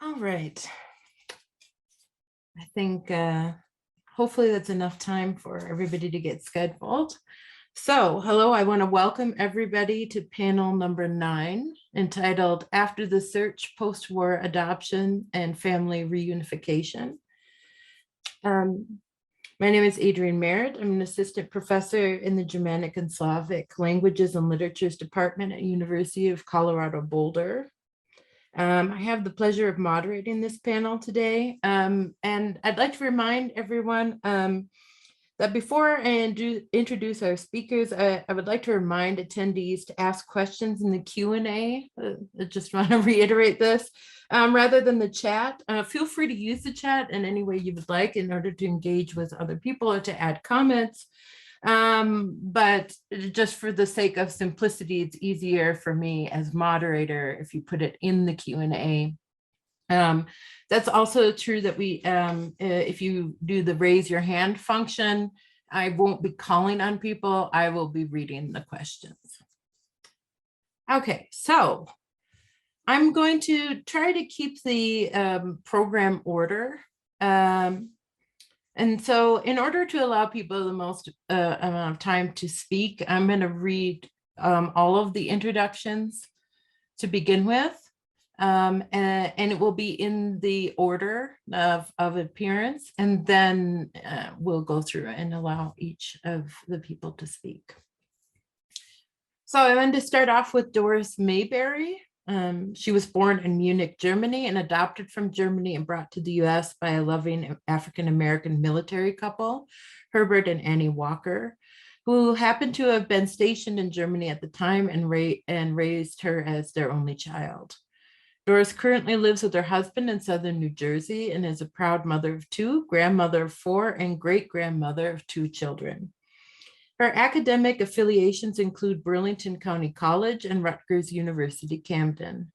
All right. I think hopefully that's enough time for everybody to get scheduled. So, hello, I want to welcome everybody to panel number 9, entitled After the Search, Post-War Adoption and Family Reunification. My name is Adrienne Merritt. I'm an assistant professor in the Germanic and Slavic Languages and Literatures Department at University of Colorado Boulder. I have the pleasure of moderating this panel today, and I'd like to remind everyone that before I introduce our speakers, I would like to remind attendees to ask questions in the Q&A. I just want to reiterate this, rather than the chat. Feel free to use the chat in any way you would like in order to engage with other people or to add comments. But just for the sake of simplicity, it's easier for me as moderator if you put it in the Q&A. That's also true that if you do the raise your hand function, I won't be calling on people. I will be reading the questions. Okay, so I'm going to try to keep the program order. And so in order to allow people the most amount of time to speak, I'm going to read all of the introductions to begin with. And it will be in the order of appearance, and then we'll go through and allow each of the people to speak. So I wanted to start off with Doris Mayberry. She was born in Munich, Germany, and adopted from Germany and brought to the US by a loving African-American military couple, Herbert and Annie Walker, who happened to have been stationed in Germany at the time and raised her as their only child. Doris currently lives with her husband in southern New Jersey and is a proud mother of 2, grandmother of 4, and great-grandmother of 2 children. Her academic affiliations include Burlington County College and Rutgers University, Camden.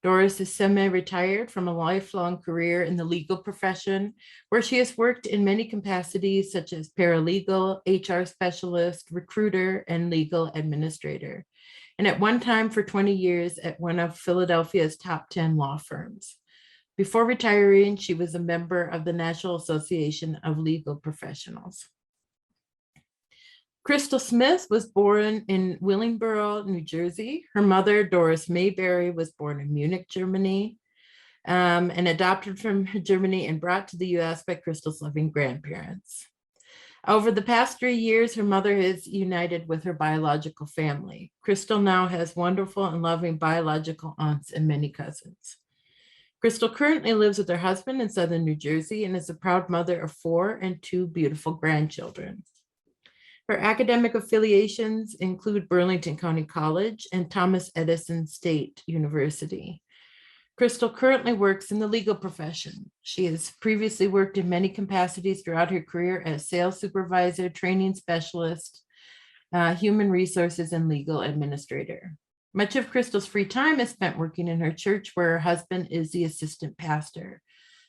Doris is semi-retired from a lifelong career in the legal profession, where she has worked in many capacities such as paralegal, HR specialist, recruiter, and legal administrator, and at one time for 20 years at one of Philadelphia's top 10 law firms. Before retiring, she was a member of the National Association of Legal Professionals. Crystal Smith was born in Willingboro, New Jersey. Her mother, Doris Mayberry, was born in Munich, Germany, and adopted from Germany and brought to the US by Crystal's loving grandparents. Over the past 3 years, her mother has united with her biological family. Crystal now has wonderful and loving biological aunts and many cousins. Crystal currently lives with her husband in southern New Jersey and is a proud mother of 4 and 2 beautiful grandchildren. Her academic affiliations include Burlington County College and Thomas Edison State University. Crystal currently works in the legal profession. She has previously worked in many capacities throughout her career as sales supervisor, training specialist, human resources, and legal administrator. Much of Crystal's free time is spent working in her church, where her husband is the assistant pastor.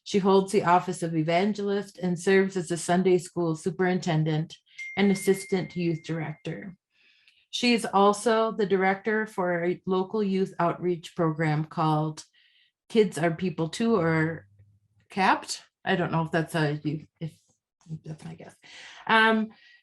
She holds the office of evangelist and serves as a Sunday school superintendent and assistant youth director. She is also the director for a local youth outreach program called Kids Are People Too, or CAPT. I don't know if that's if that's my guess.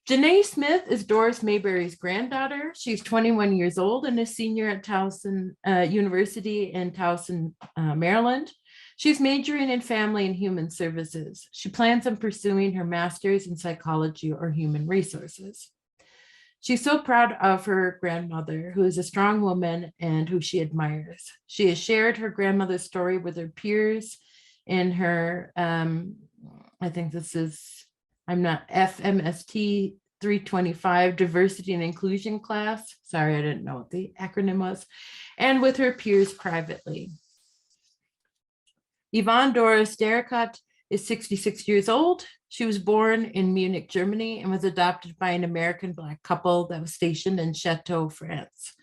Janae Smith is Doris Mayberry's granddaughter. She's 21 years old and a senior at Towson University in Towson, Maryland. She's majoring in family and human services. She plans on pursuing her master's in psychology or human resources. She's so proud of her grandmother, who is a strong woman and who she admires. She has shared her grandmother's story with her peers in her, I think this is, I'm not, FMST 325 Diversity and Inclusion class. Sorry, I didn't know what the acronym was. And with her peers privately. Yvonne Doris Derricote is 66 years old. She was born in Munich, Germany, and was adopted by an American Black couple that was stationed in Chateau, France.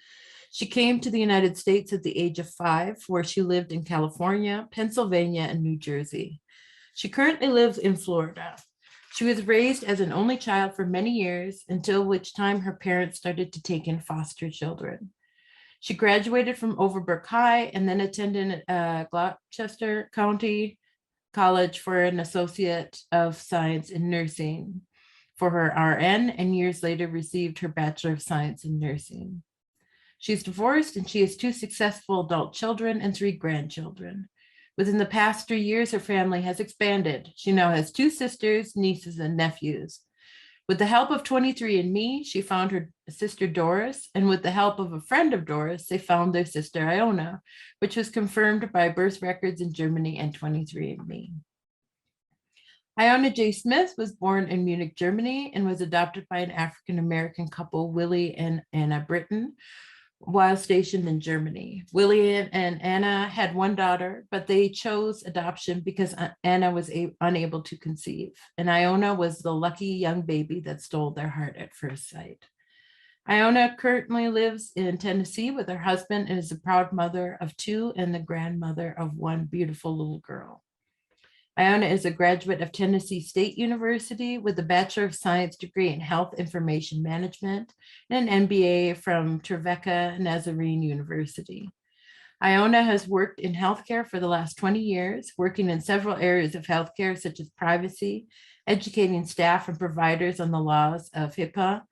She came to the United States at the age of 5, where she lived in California, Pennsylvania, and New Jersey. She currently lives in Florida. She was raised as an only child for many years, until which time her parents started to take in foster children. She graduated from Overbrook High and then attended Gloucester County College for an Associate of Science in Nursing for her RN, and years later received her Bachelor of Science in Nursing. She's divorced and she has 2 successful adult children and 3 grandchildren. Within the past 3 years, her family has expanded. She now has 2 sisters, nieces, and nephews. With the help of 23andMe, she found her sister Doris, and with the help of a friend of Doris, they found their sister Ilona, which was confirmed by birth records in Germany and 23andMe. Ilona J. Smith was born in Munich, Germany, and was adopted by an African-American couple, Willie and Anna Britton, while stationed in Germany. Willie and Anna had 1 daughter, but they chose adoption because Anna was unable to conceive, and Ilona was the lucky young baby that stole their heart at first sight. Ilona currently lives in Tennessee with her husband and is a proud mother of 2 and the grandmother of 1 beautiful little girl. Ilona is a graduate of Tennessee State University with a Bachelor of Science degree in Health Information Management and an MBA from Trevecca Nazarene University. Ilona has worked in healthcare for the last 20 years, working in several areas of healthcare such as privacy, educating staff and providers on the laws of HIPAA,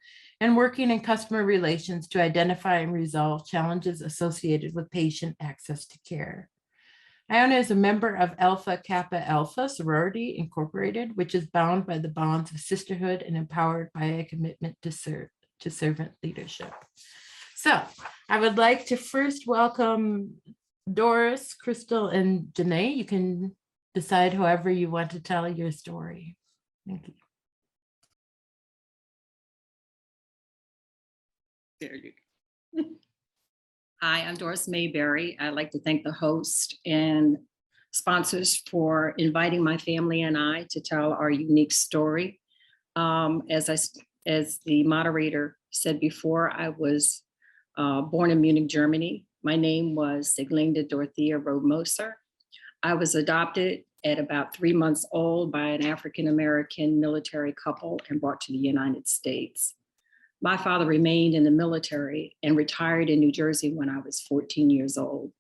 and working in customer relations to identify and resolve challenges associated with patient access to care. Ilona is a member of Alpha Kappa Alpha Sorority Incorporated, which is bound by the bonds of sisterhood and empowered by a commitment to servant leadership. So I would like to first welcome Doris, Crystal, and Janae. You can decide however you want to tell your story. Thank you. There you go. Hi, I'm Doris Mayberry. I'd like to thank the host and sponsors for inviting my family and I to tell our unique story. As the moderator said before, I was born in Munich, Germany. My name was Sieglinde Dorothea Road-Moser. I was adopted at about 3 months old by an African-American military couple and brought to the United States. My father remained in the military and retired in New Jersey when I was 14 years old.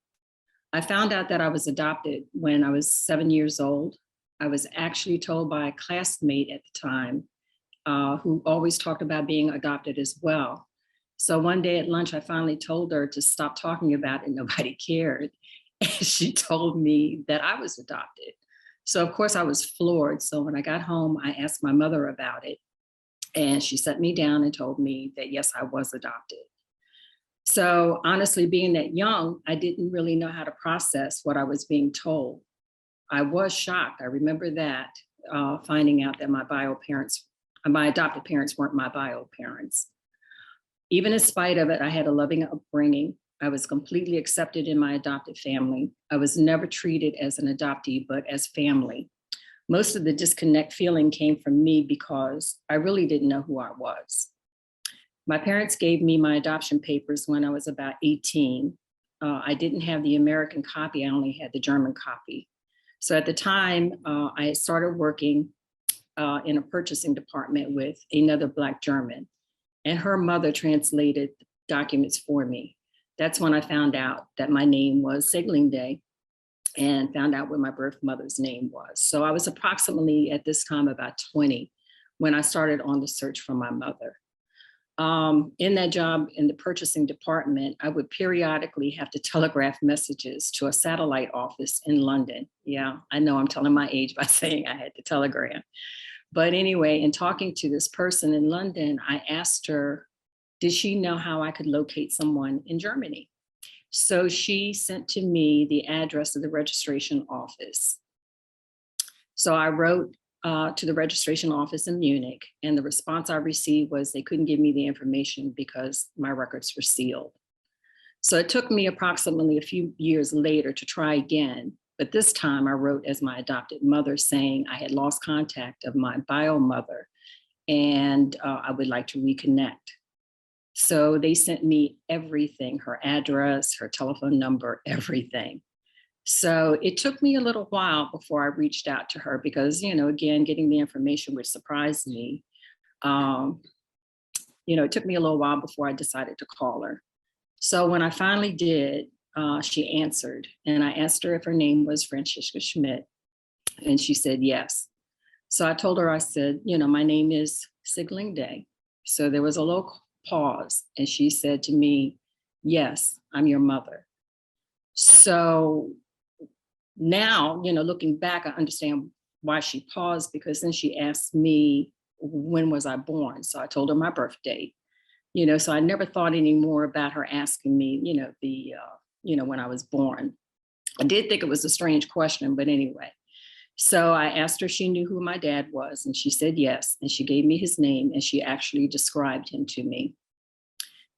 I found out that I was adopted when I was 7 years old. I was actually told by a classmate at the time who always talked about being adopted as well. So one day at lunch, I finally told her to stop talking about it. Nobody cared. And she told me that I was adopted. So of course I was floored. So when I got home, I asked my mother about it. And she sat me down and told me that, yes, I was adopted. So honestly, being that young, I didn't really know how to process what I was being told. I was shocked. I remember that, finding out that my adopted parents weren't my bio parents. Even in spite of it, I had a loving upbringing. I was completely accepted in my adopted family. I was never treated as an adoptee, but as family. Most of the disconnect feeling came from me because I really didn't know who I was. My parents gave me my adoption papers when I was about 18. I didn't have the American copy, I only had the German copy. So at the time, I had started working in a purchasing department with another Black German, and her mother translated documents for me. That's when I found out that my name was Sieglinde, and found out what my birth mother's name was. So I was approximately at this time about 20 when I started on the search for my mother. In that job in the purchasing department, I would periodically have to telegraph messages to a satellite office in London. Yeah, I know I'm telling my age by saying I had to telegram. But anyway, in talking to this person in London, I asked her, did she know how I could locate someone in Germany? So she sent to me the address of the registration office. So I wrote to the registration office in Munich, and the response I received was they couldn't give me the information because my records were sealed. So it took me approximately a few years later to try again, but this time I wrote as my adopted mother saying I had lost contact of my bio mother and I would like to reconnect. So they sent me everything, her address, her telephone number, everything. So it took me a little while before I reached out to her because, you know, again, getting the information which surprised me. It took me a little while before I decided to call her. So when I finally did, she answered, and I asked her if her name was Francisca Schmidt, and she said yes. So I told her, I said, my name is Sigling Day. So there was a little pause, and she said to me, yes, I'm your mother. So now, looking back, I understand why she paused, because then she asked me, when was I born? So I told her my birth date, so I never thought any more about her asking me, when I was born. I did think it was a strange question, but anyway. So I asked her if she knew who my dad was, and she said yes. And she gave me his name, and she actually described him to me.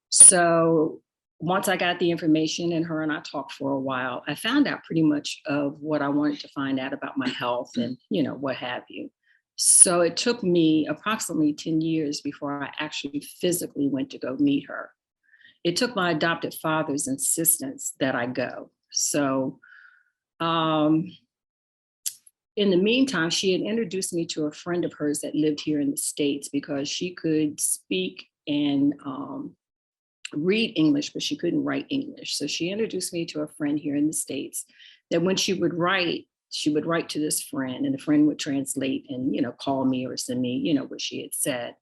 So once I got the information, and her and I talked for a while, I found out pretty much of what I wanted to find out about my health and, what have you. So it took me approximately 10 years before I actually physically went to go meet her. It took my adopted father's insistence that I go. So in the meantime, she had introduced me to a friend of hers that lived here in the States, because she could speak and read English, but she couldn't write English. So she introduced me to a friend here in the States that when she would write to this friend, and the friend would translate and, call me or send me, what she had said.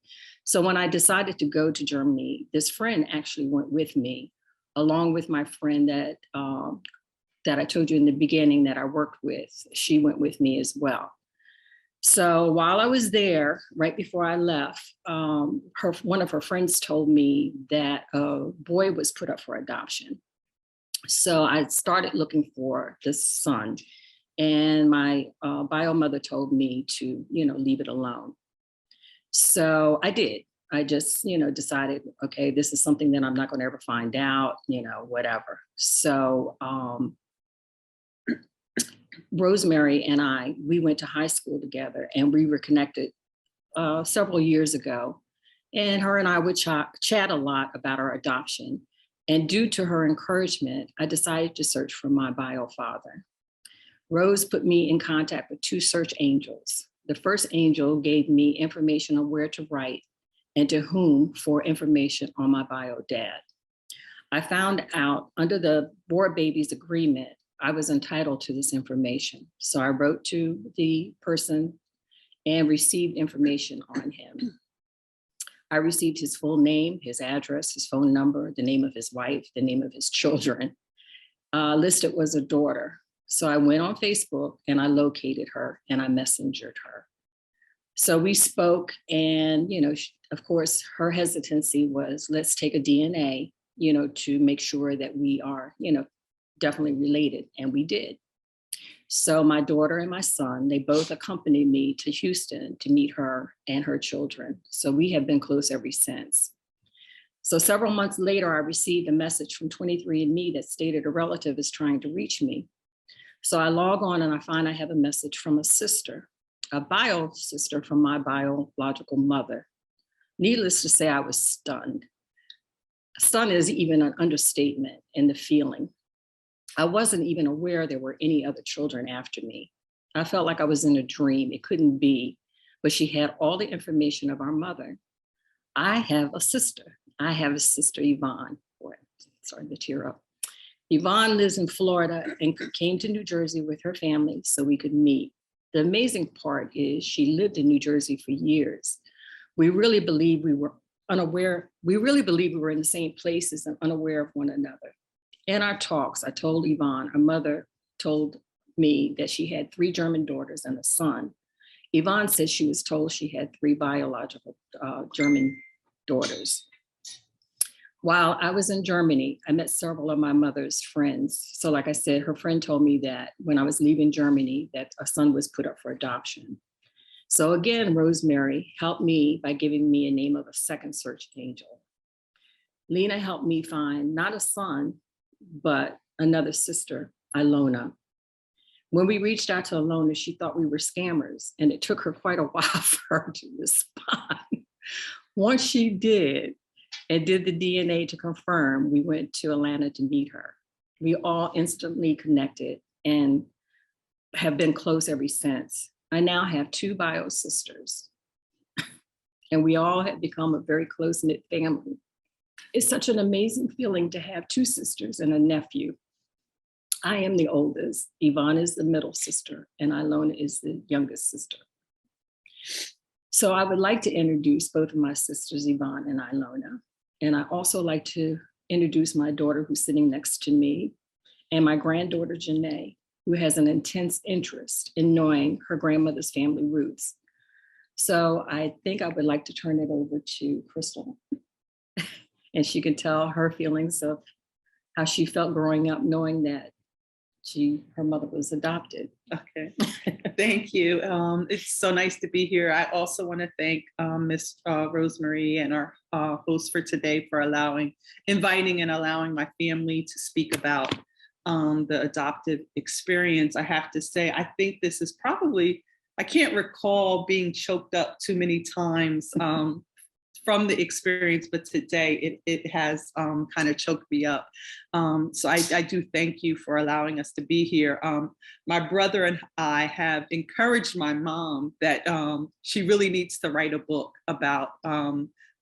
So when I decided to go to Germany, this friend actually went with me, along with my friend that I told you in the beginning that I worked with. She went with me as well. So while I was there, right before I left, one of her friends told me that a boy was put up for adoption. So I started looking for this son, and my bio mother told me to, leave it alone. So I did. I just, decided, okay, this is something that I'm not going to ever find out, whatever. So Rosemary and we went to high school together, and we were connected several years ago. And her and I would chat a lot about our adoption. And due to her encouragement, I decided to search for my bio father. Rose put me in contact with 2 search angels. The first angel gave me information on where to write and to whom for information on my bio dad. I found out under the Board Babies agreement, I was entitled to this information. So I wrote to the person and received information on him. I received his full name, his address, his phone number, the name of his wife, the name of his children. Listed was a daughter. So I went on Facebook and I located her and I messengered her. So we spoke, and, of course, her hesitancy was, let's take a DNA, to make sure that we are, definitely related. And we did. So my daughter and my son, they both accompanied me to Houston to meet her and her children. So we have been close ever since. So several months later, I received a message from 23andMe that stated a relative is trying to reach me. So I log on and I find I have a message from a sister, a bio sister from my biological mother. Needless to say, I was stunned. Stunned is even an understatement in the feeling. I wasn't even aware there were any other children after me. I felt like I was in a dream. It couldn't be, but she had all the information of our mother. I have a sister. I have a sister, Yvonne. Boy, sorry to tear up. Yvonne lives in Florida and came to New Jersey with her family so we could meet. The amazing part is she lived in New Jersey for years. We really believe we were unaware. We really believe we were in the same places and unaware of one another. In our talks, I told Yvonne, her mother told me that she had 3 German daughters and a son. Yvonne said she was told she had 3 biological German daughters. While I was in Germany, I met several of my mother's friends. So like I said, her friend told me that when I was leaving Germany, that a son was put up for adoption. So again, Rosemary helped me by giving me a name of a second search angel. Lena helped me find not a son, but another sister, Ilona. When we reached out to Ilona, she thought we were scammers, and it took her quite a while for her to respond. Once she did, and did the DNA to confirm, we went to Atlanta to meet her. We all instantly connected and have been close ever since. I now have 2 bio sisters, and we all have become a very close-knit family. It's such an amazing feeling to have two sisters and a nephew. I am the oldest, Yvonne is the middle sister, and Ilona is the youngest sister. So I would like to introduce both of my sisters, Yvonne and Ilona. And I also like to introduce my daughter who's sitting next to me, and my granddaughter, Janae, who has an intense interest in knowing her grandmother's family roots. So I think I would like to turn it over to Crystal, and she can tell her feelings of how she felt growing up, knowing that her mother was adopted. Okay, thank you. It's so nice to be here. I also want to thank Miss Rosemary and our host for today for inviting and allowing my family to speak about the adoptive experience. I have to say, I think this is probably, I can't recall being choked up too many times from the experience, but today it has kind of choked me up. So I do thank you for allowing us to be here. My brother and I have encouraged my mom that she really needs to write a book about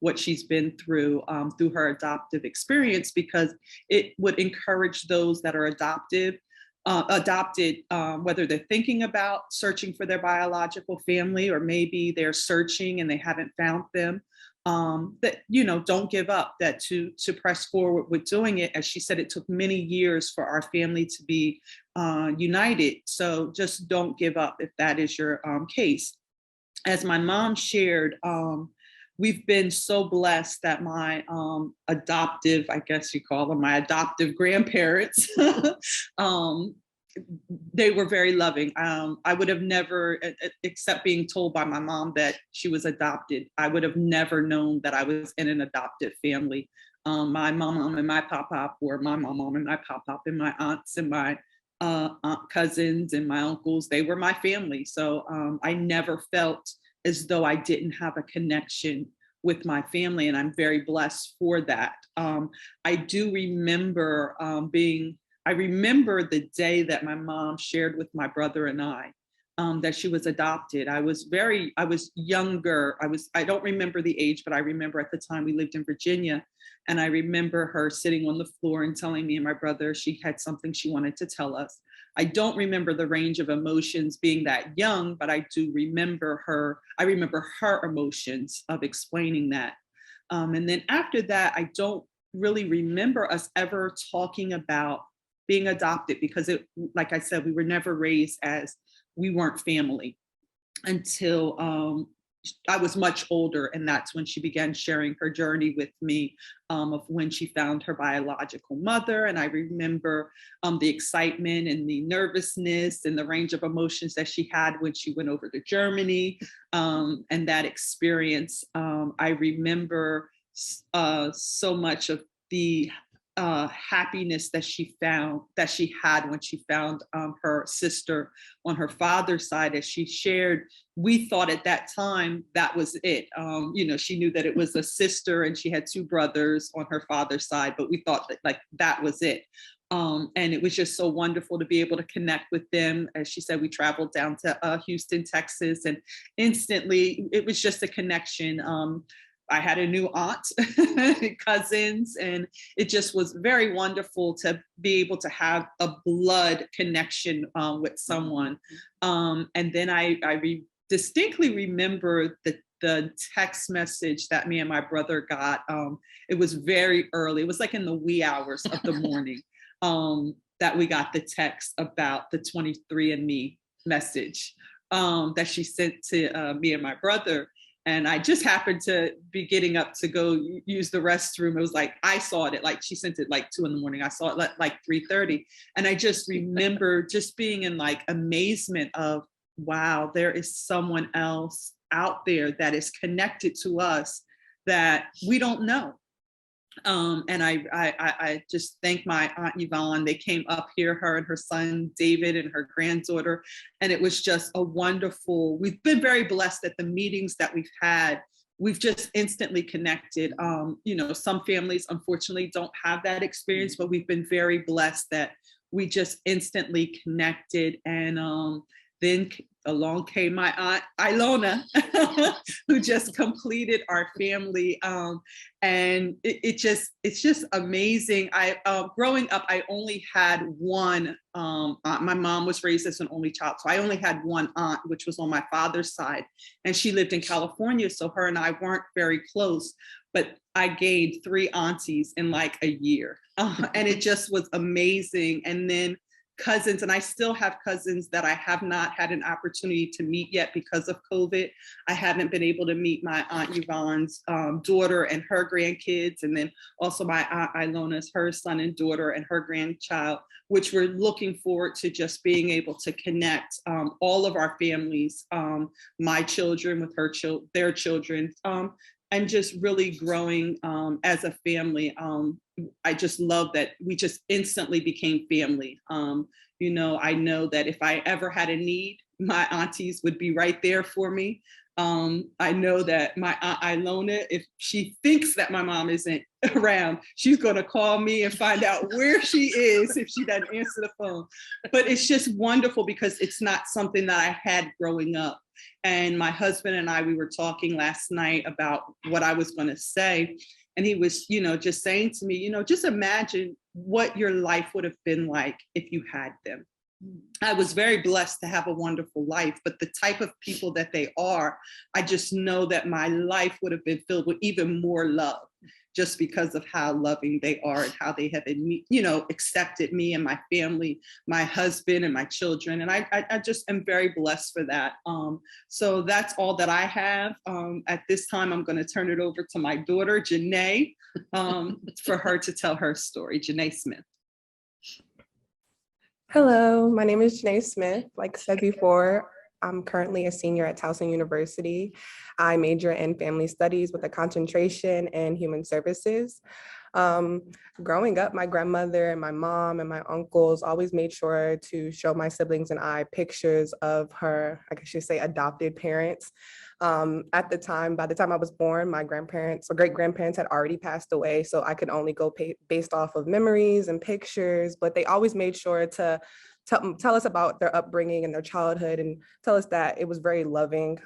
what she's been through her adoptive experience, because it would encourage those that are adopted, whether they're thinking about searching for their biological family, or maybe they're searching and they haven't found them. That, don't give up, that to press forward with doing it. As she said, it took many years for our family to be united. So just don't give up if that is your case. As my mom shared, we've been so blessed that my adoptive, I guess you call them, my adoptive grandparents, they were very loving. I would have never, except being told by my mom that she was adopted, I would have never known that I was in an adoptive family. My mom and my pop-pop were my mom and my pop-pop, and my aunts and my aunt cousins and my uncles, they were my family. So I never felt as though I didn't have a connection with my family, and I'm very blessed for that. I do remember I remember the day that my mom shared with my brother and I that she was adopted. I was younger. I don't remember the age, but I remember at the time we lived in Virginia, and I remember her sitting on the floor and telling me and my brother she had something she wanted to tell us. I don't remember the range of emotions being that young, but I do remember her. I remember her emotions of explaining that. And then after that, I don't really remember us ever talking about being adopted, because like I said, we were never raised as, we weren't family until I was much older. And that's when she began sharing her journey with me of when she found her biological mother. And I remember the excitement and the nervousness and the range of emotions that she had when she went over to Germany, and that experience. I remember so much of the happiness that she had when she found her sister on her father's side. As she shared, we thought at that time that was it. She knew that it was a sister and she had two brothers on her father's side, but we thought that that was it. And it was just so wonderful to be able to connect with them. As she said, we traveled down to Houston, Texas, and instantly it was just a connection. I had a new aunt, cousins, and it just was very wonderful to be able to have a blood connection with someone. And then I distinctly remember the text message that me and my brother got. It was very early. It was like in the wee hours of the morning that we got the text about the 23andMe message that she sent to me and my brother. And I just happened to be getting up to go use the restroom. It was like, I saw it at she sent it 2 a.m. I saw it at 3:30. And I just remember just being in amazement of, wow, there is someone else out there that is connected to us that we don't know. And I just thank my Aunt Yvonne. They came up here, her and her son, David, and her granddaughter. And it was just a wonderful, we've been very blessed at the meetings that we've had. We've just instantly connected. Some families, unfortunately, don't have that experience, but we've been very blessed that we just instantly connected. And then along came my aunt Ilona, who just completed our family. And it's just amazing. Growing up, I only had one aunt. My mom was raised as an only child, so I only had one aunt, which was on my father's side, and she lived in California, so her and I weren't very close. But I gained 3 aunties in like a year, and it just was amazing. And then cousins, and I still have cousins that I have not had an opportunity to meet yet because of COVID. I haven't been able to meet my Aunt Yvonne's daughter and her grandkids, and then also my Aunt Ilona's, her son and daughter and her grandchild, which we're looking forward to just being able to connect all of our families, my children with their children, and just really growing as a family. I just love that we just instantly became family. You know, I know that if I ever had a need, my aunties would be right there for me. I know that my Aunt Ilona, if she thinks that my mom isn't around, she's going to call me and find out where she is if she doesn't answer the phone. But it's just wonderful because it's not something that I had growing up. And my husband and I, we were talking last night about what I was going to say. And he was, you know, just saying to me, you know, just imagine what your life would have been like if you had them. I was very blessed to have a wonderful life, but the type of people that they are, I just know that my life would have been filled with even more love, just because of how loving they are and how they have, you know, accepted me and my family, my husband and my children. And I just am very blessed for that. So that's all that I have. At this time, I'm going to turn it over to my daughter, Janae, for her to tell her story. Janae Smith. Hello, my name is Janae Smith. Like said before, I'm currently a senior at Towson University. I major in family studies with a concentration in human services. Growing up, my grandmother and my mom and my uncles always made sure to show my siblings and I pictures of her, I guess you say, adopted parents. By the time I was born, my grandparents or great grandparents had already passed away. So I could only go based off of memories and pictures, but they always made sure to tell us about their upbringing and their childhood and tell us that it was very loving.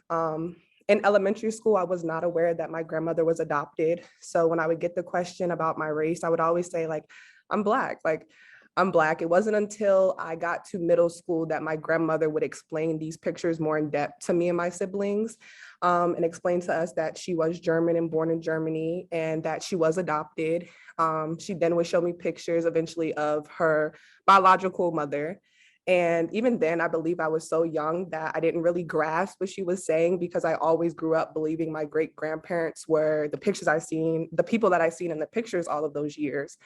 In elementary school, I was not aware that my grandmother was adopted. So when I would get the question about my race, I would always say I'm Black. I'm Black. It wasn't until I got to middle school that my grandmother would explain these pictures more in depth to me and my siblings, and explain to us that she was German and born in Germany and that she was adopted. She then would show me pictures eventually of her biological mother. And even then, I believe I was so young that I didn't really grasp what she was saying because I always grew up believing my great grandparents were the people that I seen in the pictures all of those years.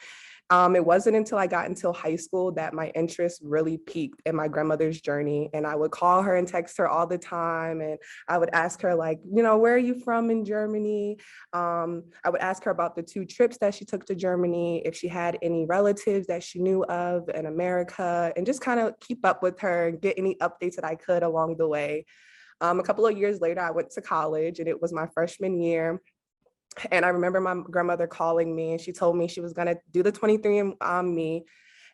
It wasn't until I got into high school that my interest really peaked in my grandmother's journey. And I would call her and text her all the time. And I would ask her, where are you from in Germany? I would ask her about the 2 trips that she took to Germany, if she had any relatives that she knew of in America, and just kind of keep up with her and get any updates that I could along the way. A couple of years later, I went to college and it was my freshman year. And I remember my grandmother calling me and she told me she was going to do the 23andMe.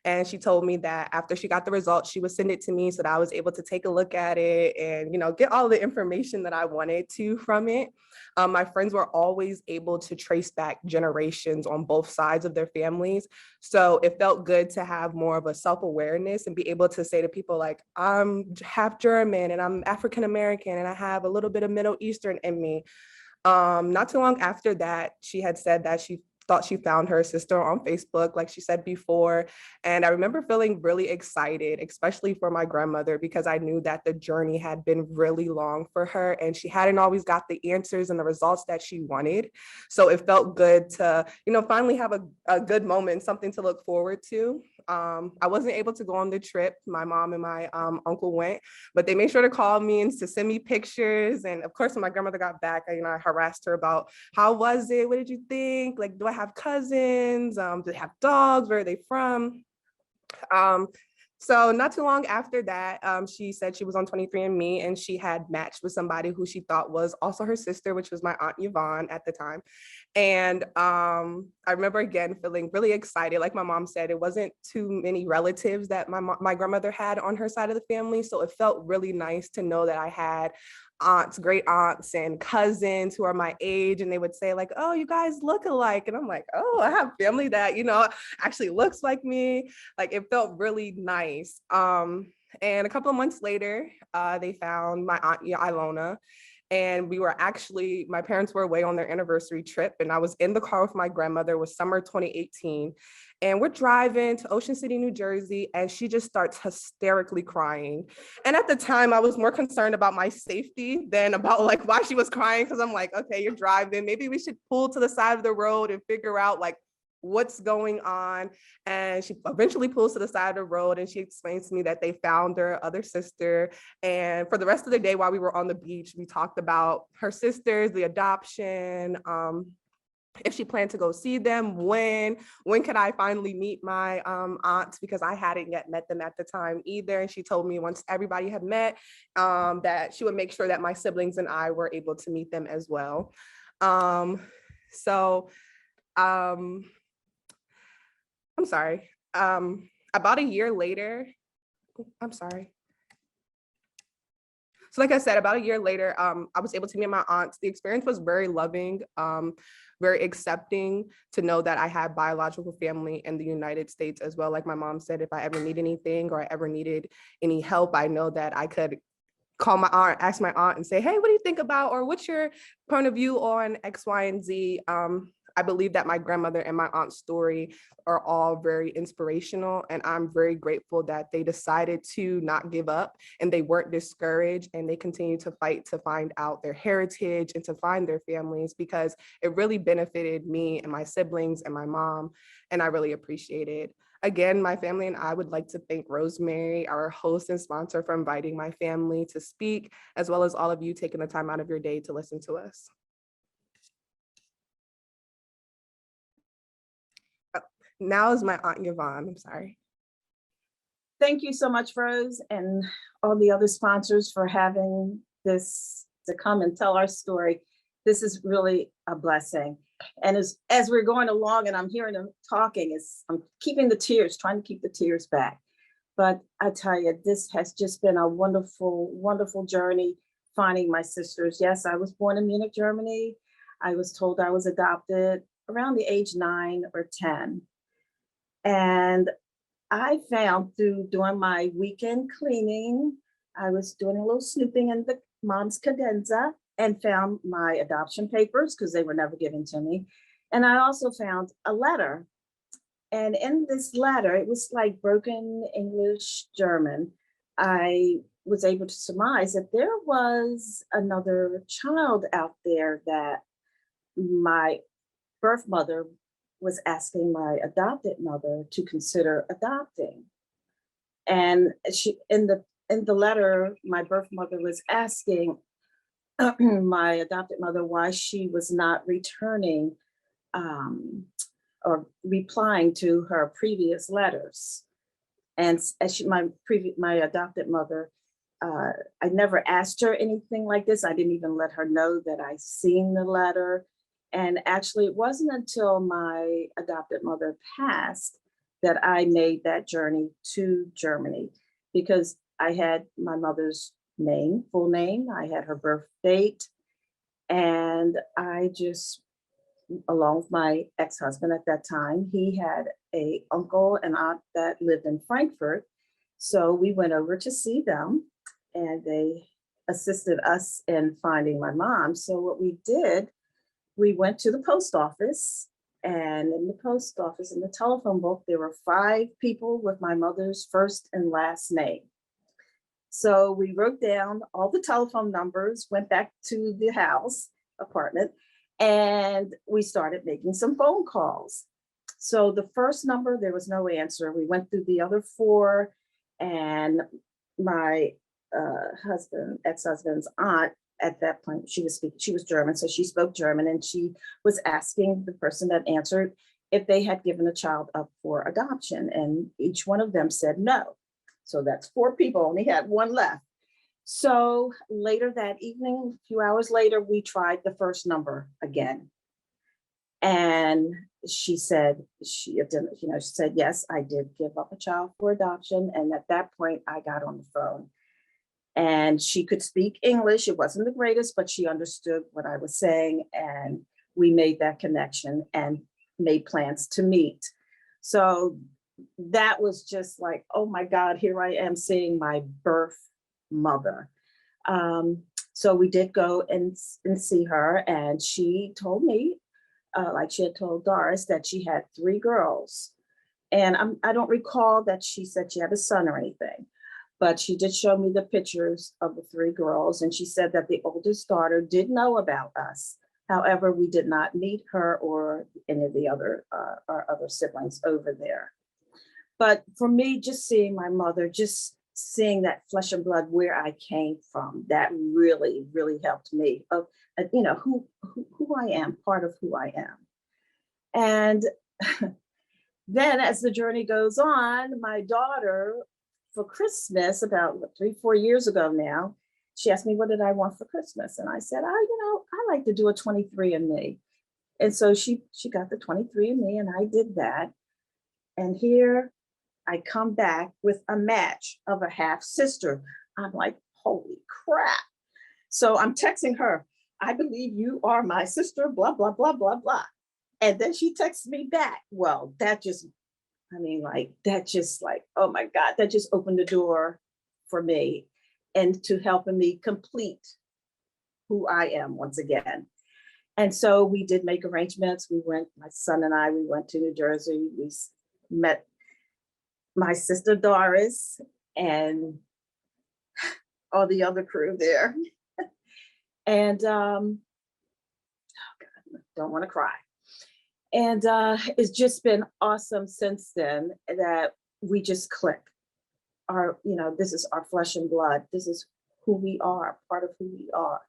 And she told me that after she got the results, she would send it to me so that I was able to take a look at it and, get all the information that I wanted to from it. My friends were always able to trace back generations on both sides of their families. So it felt good to have more of a self-awareness and be able to say to people I'm half German and I'm African-American and I have a little bit of Middle Eastern in me. Not too long after that, she had said that she thought she found her sister on Facebook, like she said before. And I remember feeling really excited, especially for my grandmother, because I knew that the journey had been really long for her and she hadn't always got the answers and the results that she wanted. So it felt good to, finally have a good moment, something to look forward to. I wasn't able to go on the trip. My mom and my uncle went, but they made sure to call me and to send me pictures. And of course, when my grandmother got back, I harassed her about how was it? What did you think? Do I have cousins? Do they have dogs? Where are they from? So not too long after that, she said she was on 23andMe and she had matched with somebody who she thought was also her sister, which was my Aunt Yvonne at the time. And I remember again feeling really excited. Like my mom said, it wasn't too many relatives that my grandmother had on her side of the family. So it felt really nice to know that I had aunts, great aunts and cousins who are my age. And they would say like, oh, you guys look alike. And I'm like, oh, I have family that, actually looks like me. Like it felt really nice. And a couple of months later, they found my aunt Ilona. And my parents were away on their anniversary trip, and I was in the car with my grandmother. It was summer 2018. And we're driving to Ocean City, New Jersey, and she just starts hysterically crying. And at the time, I was more concerned about my safety than about like why she was crying, because I'm like, okay, you're driving. Maybe we should pull to the side of the road and figure out like what's going on. And she eventually pulls to the side of the road and she explains to me that they found her other sister. And for the rest of the day while we were on the beach, we talked about her sisters, the adoption, if she planned to go see them, when could I finally meet my aunts, because I hadn't yet met them at the time either. And she told me once everybody had met, that she would make sure that my siblings and I were able to meet them as well. I'm sorry. About a year later, I'm sorry. So like I said, about a year later, I was able to meet my aunts. The experience was very loving, very accepting to know that I had biological family in the United States as well. Like my mom said, if I ever need anything or I ever needed any help, I know that I could call my aunt, ask my aunt and say, hey, what do you think about, or what's your point of view on X, Y, and Z? I believe that my grandmother and my aunt's story are all very inspirational, and I'm very grateful that they decided to not give up and they weren't discouraged and they continue to fight to find out their heritage and to find their families, because it really benefited me and my siblings and my mom, and I really appreciate it. Again, my family and I would like to thank Rosemary, our host and sponsor, for inviting my family to speak, as well as all of you taking the time out of your day to listen to us. Now is my Aunt Yvonne, I'm sorry. Thank you so much, Rose, and all the other sponsors for having this to come and tell our story. This is really a blessing. And as we're going along and I'm hearing them talking, I'm keeping the tears, trying to keep the tears back. But I tell you, this has just been a wonderful, wonderful journey finding my sisters. Yes, I was born in Munich, Germany. I was told I was adopted around the age 9 or 10. And I found through doing my weekend cleaning, I was doing a little snooping in the mom's cadenza and found my adoption papers because they were never given to me. And I also found a letter. And in this letter, it was like broken English German. I was able to surmise that there was another child out there that my birth mother was asking my adopted mother to consider adopting. And she, in the letter, my birth mother was asking my adopted mother why she was not returning or replying to her previous letters. And as my adopted mother, I never asked her anything like this. I didn't even let her know that I seen the letter. And actually, it wasn't until my adopted mother passed that I made that journey to Germany, because I had my mother's name, full name, I had her birth date, and I just, along with my ex-husband at that time, he had an uncle and aunt that lived in Frankfurt. So we went over to see them and they assisted us in finding my mom. So what we did, we went to the post office, and in the post office, in the telephone book, there were 5 people with my mother's first and last name. So we wrote down all the telephone numbers, went back to the house, apartment, and we started making some phone calls. So the first number, there was no answer. We went through the other 4, and my ex-husband's aunt, at that point, she was German, so she spoke German, and she was asking the person that answered if they had given a child up for adoption, and each one of them said no. So that's 4 people, only had 1 left. So later that evening, a few hours later, we tried the first number again. And she said, she said, yes, I did give up a child for adoption. And at that point, I got on the phone. And she could speak English. It wasn't the greatest, but she understood what I was saying. And we made that connection and made plans to meet. So that was just like, oh my God, here I am seeing my birth mother. So we did go and see her, and she told me, like she had told Doris, that she had 3 girls. And I don't recall that she said she had a son or anything, but she did show me the pictures of the 3 girls. And she said that the oldest daughter did know about us. However, we did not meet her or any of the other, our other siblings over there. But for me, just seeing my mother, just seeing that flesh and blood where I came from, that really, really helped me of, who I am, part of who I am. And then as the journey goes on, my daughter, for Christmas, about 3-4 years ago now, she asked me, what did I want for Christmas? And I said, I like to do a 23andMe. And so she got the 23andMe, and I did that. And here I come back with a match of a half sister. I'm like, holy crap. So I'm texting her, I believe you are my sister, blah, blah, blah, blah, blah. And then she texts me back. Well, that just, oh my God, that just opened the door for me and to helping me complete who I am once again. And so we did make arrangements. My son and I, we went to New Jersey. We met my sister Doris and all the other crew there. And oh God, don't want to cry. And it's just been awesome since then that we just click. This is our flesh and blood. This is who we are, part of who we are.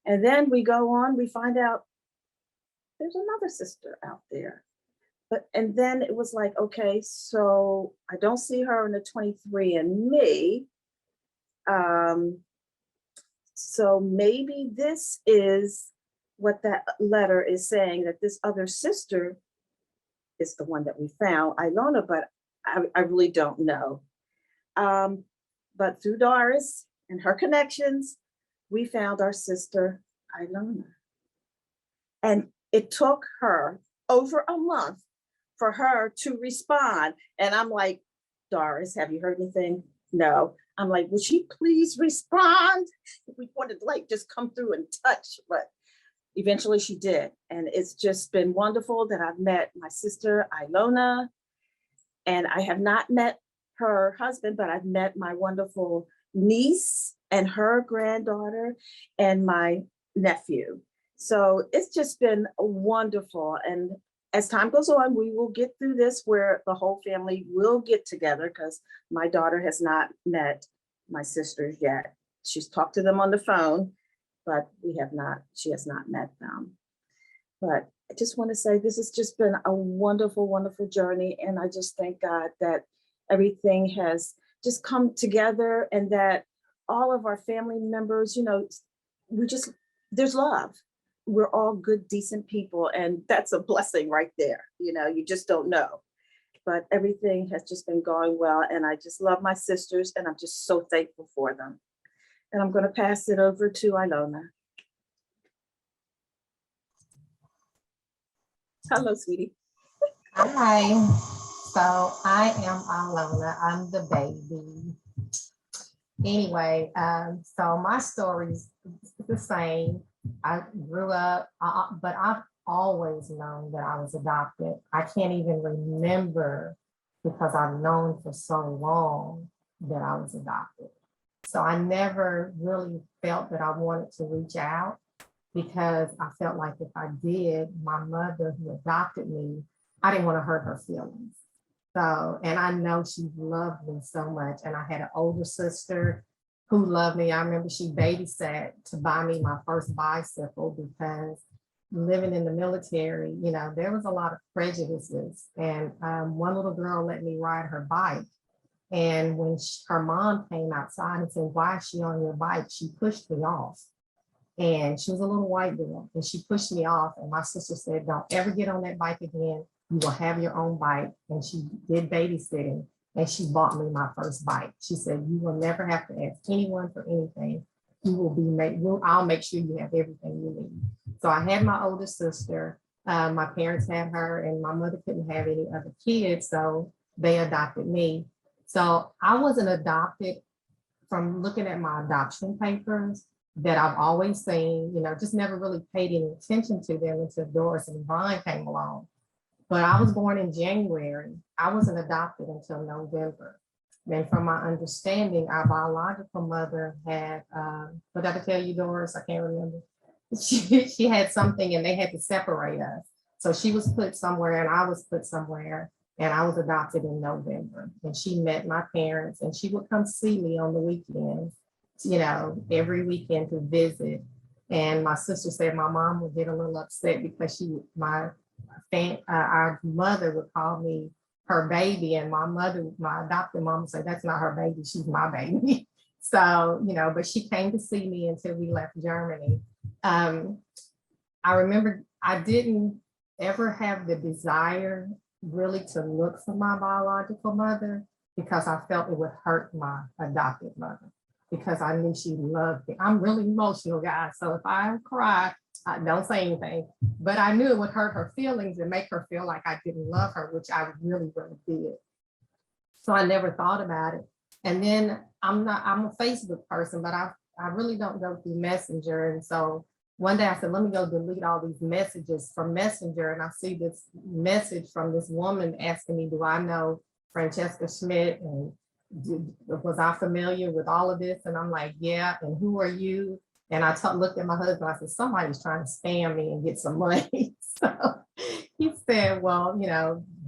And then we go on, we find out there's another sister out there. And then it was like, okay, so I don't see her in the 23andMe. So maybe this is what that letter is saying, that this other sister is the one that we found, Ilona, but I really don't know. But through Doris and her connections, we found our sister, Ilona. And it took her over a month for her to respond. And I'm like, Doris, have you heard anything? No. I'm like, would she please respond? We wanted to just come through and touch, but eventually she did. And it's just been wonderful that I've met my sister, Ilona, and I have not met her husband, but I've met my wonderful niece and her granddaughter and my nephew. So it's just been wonderful. And as time goes on, we will get through this where the whole family will get together, because my daughter has not met my sisters yet. She's talked to them on the phone, but she has not met them. But I just want to say this has just been a wonderful, wonderful journey. And I just thank God that everything has just come together, and that all of our family members, there's love. We're all good, decent people. And that's a blessing right there. You just don't know. But everything has just been going well. And I just love my sisters, and I'm just so thankful for them. And I'm going to pass it over to Ilona. Hello, sweetie. Hi. So I am Ilona. I'm the baby. Anyway, so my story's the same. I grew up, but I've always known that I was adopted. I can't even remember, because I've known for so long that I was adopted. So I never really felt that I wanted to reach out, because I felt like if I did, my mother who adopted me, I didn't want to hurt her feelings. So, and I know she loved me so much. And I had an older sister who loved me. I remember she babysat to buy me my first bicycle, because living in the military, there was a lot of prejudices. And one little girl let me ride her bike. And when her mom came outside and said, why is she on your bike? She pushed me off. And she was a little white girl, and she pushed me off. And my sister said, don't ever get on that bike again. You will have your own bike. And she did babysitting, and she bought me my first bike. She said, you will never have to ask anyone for anything. You will be I'll make sure you have everything you need. So I had my older sister. My parents had her, and my mother couldn't have any other kids, so they adopted me. So I wasn't adopted from looking at my adoption papers that I've always seen, just never really paid any attention to them until Doris and Yvonne came along. But I was born in January. I wasn't adopted until November. And from my understanding, our biological mother had, what did I tell you, Doris? I can't remember. She had something and they had to separate us. So she was put somewhere and I was put somewhere, and I was adopted in November. And she met my parents, and she would come see me on the weekends, every weekend to visit. And my sister said my mom would get a little upset because our mother would call me her baby, and my adopted mom would say, that's not her baby, she's my baby. So, but she came to see me until we left Germany. I remember I didn't ever have the desire really to look for my biological mother, because I felt it would hurt my adopted mother, because I knew she loved me. I'm really emotional, guys. So if I cry, I don't say anything, but I knew it would hurt her feelings and make her feel like I didn't love her, which I really, really did. So I never thought about it. And then I'm a Facebook person, but I really don't go through Messenger. And so one day I said, let me go delete all these messages from Messenger. And I see this message from this woman asking me, do I know Francesca Schmidt? And was I familiar with all of this? And I'm like, yeah. And who are you? And I looked at my husband. I said, somebody's trying to scam me and get some money. So he said, well,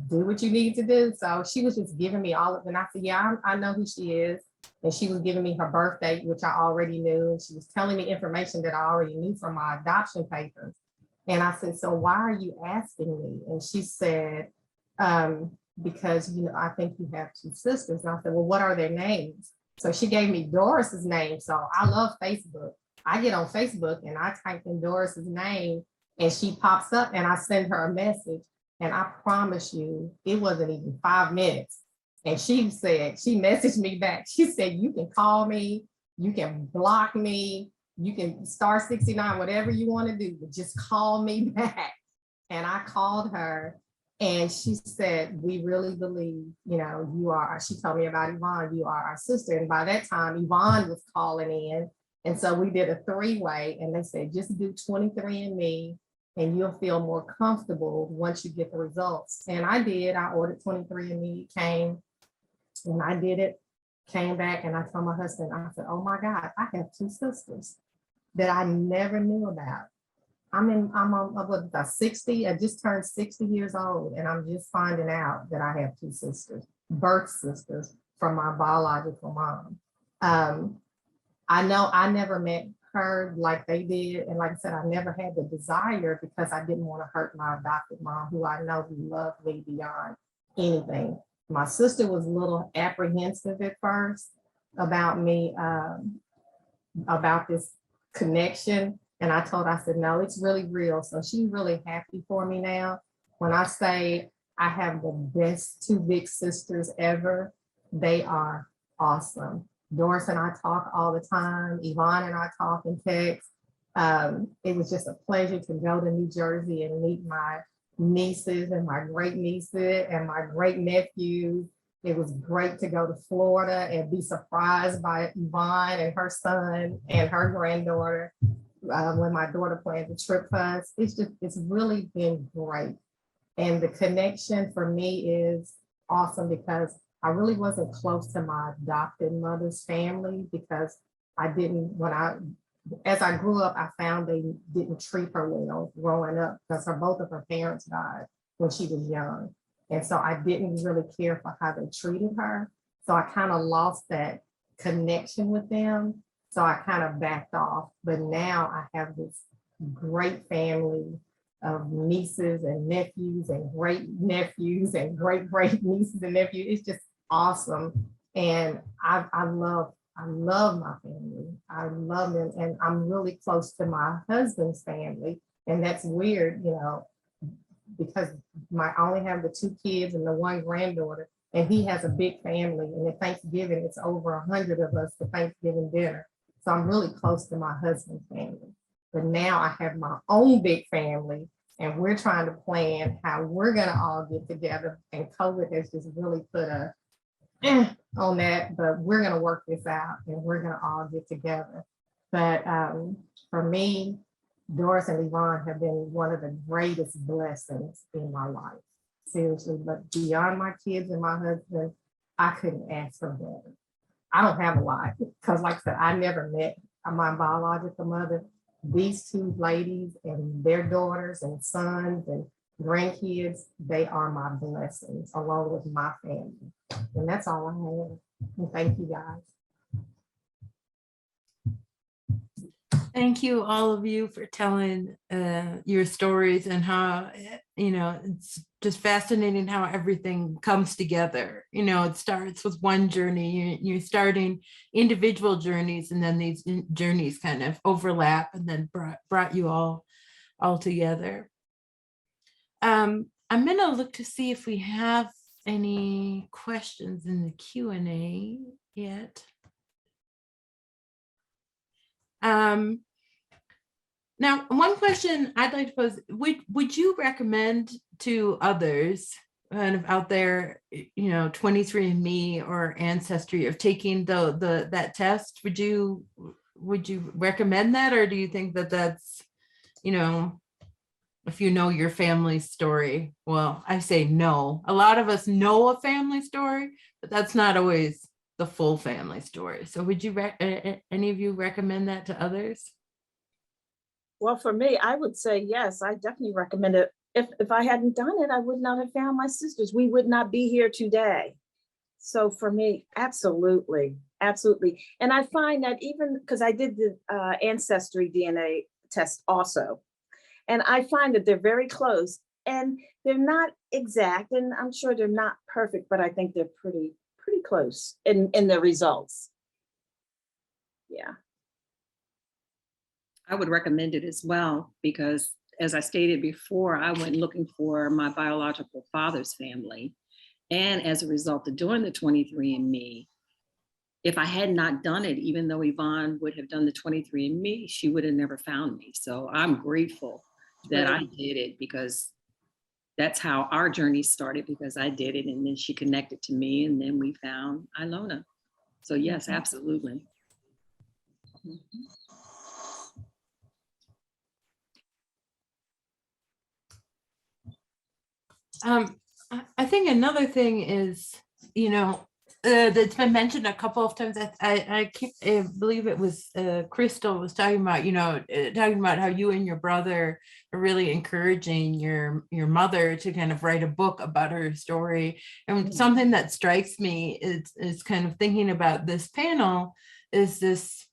do what you need to do. So she was just giving me all of it. And I said, yeah, I know who she is. And she was giving me her birth date, which I already knew. And she was telling me information that I already knew from my adoption papers. And I said, so why are you asking me? And she said, because, I think you have two sisters. And I said, well, what are their names? So she gave me Doris's name. So I love Facebook. I get on Facebook and I type in Doris's name, and she pops up, and I send her a message. And I promise you, it wasn't even 5 minutes. And she messaged me back. She said, you can call me, you can block me, you can *69, whatever you want to do, but just call me back. And I called her, and she said, we really believe, you are, she told me about Yvonne, you are our sister. And by that time, Yvonne was calling in. And so we did a 3-way, and they said, just do 23andMe, and you'll feel more comfortable once you get the results. And I did. I ordered 23andMe, it came, and I did it, came back, and I told my husband, I said, oh my God, I have 2 sisters that I never knew about. I'm about 60, I just turned 60 years old, and I'm just finding out that I have 2 sisters, birth sisters from my biological mom. I know I never met her like they did. And like I said, I never had the desire, because I didn't want to hurt my adopted mom, who I know who loved me beyond anything. My sister was a little apprehensive at first about me, about this connection. And I told her, I said, no, it's really real. So she's really happy for me now. When I say I have the best 2 big sisters ever, they are awesome. Doris and I talk all the time. Yvonne and I talk and text. It was just a pleasure to go to New Jersey and meet my nieces and my great nieces and my great nephews. It was great to go to Florida and be surprised by Yvonne and her son and her granddaughter when my daughter planned the trip for us. It's really been great. And the connection for me is awesome, because I really wasn't close to my adopted mother's family, because as I grew up, I found they didn't treat her well growing up, because both of her parents died when she was young. And so I didn't really care for how they treated her. So I kind of lost that connection with them. So I kind of backed off. But now I have this great family of nieces and nephews and great nephews and great great nieces and nephews. It's just awesome. And I love I love my family. I love them. And I'm really close to my husband's family. And that's weird, you know, because I only have the 2 kids and the 1 granddaughter, and he has a big family. And at Thanksgiving, it's over 100 of us for Thanksgiving dinner. So I'm really close to my husband's family. But now I have my own big family, and we're trying to plan how we're gonna all get together. And COVID has just really put a on that, but we're gonna work this out and we're gonna all get together. But for me, Doris and Yvonne have been one of the greatest blessings in my life. Seriously, but beyond my kids and my husband, I couldn't ask for better. I don't have a lot because, like I said, I never met my biological mother. These 2 ladies and their daughters and sons and grandkids, they are my blessings along with my family. And that's all I have. And thank you guys. Thank you, all of you, for telling your stories and how, you know, it's just fascinating how everything comes together. You know, it starts with one journey. You're starting individual journeys, and then these journeys kind of overlap and then brought you all together. I'm going to look to see if we have any questions in the Q&A yet. Now, one question I'd like to pose, would you recommend to others kind of out there, you know, 23andMe or Ancestry, of taking that test? Would you recommend that, or do you think that that's, you know, if you know your family story? Well, I say no. A lot of us know a family story, but that's not always the full family story. So would you any of you recommend that to others? Well, for me, I would say yes, I definitely recommend it. If I hadn't done it, I would not have found my sisters. We would not be here today. So for me, absolutely, absolutely. And I find that even because I did the Ancestry DNA test also, and I find that they're very close, and they're not exact, and I'm sure they're not perfect, but I think they're pretty close in the results. Yeah. I would recommend it as well, because as I stated before, I went looking for my biological father's family. And as a result of doing the 23andMe, if I had not done it, even though Yvonne would have done the 23andMe, she would have never found me. So I'm grateful that I did it, because that's how our journey started, because I did it and then she connected to me and then we found Ilona. So yes, absolutely. I think another thing is, you know, that's been mentioned a couple of times. I believe it was Crystal was talking about, you know, talking about how you and your brother are really encouraging your mother to kind of write a book about her story. And something that strikes me is kind of thinking about this panel is this,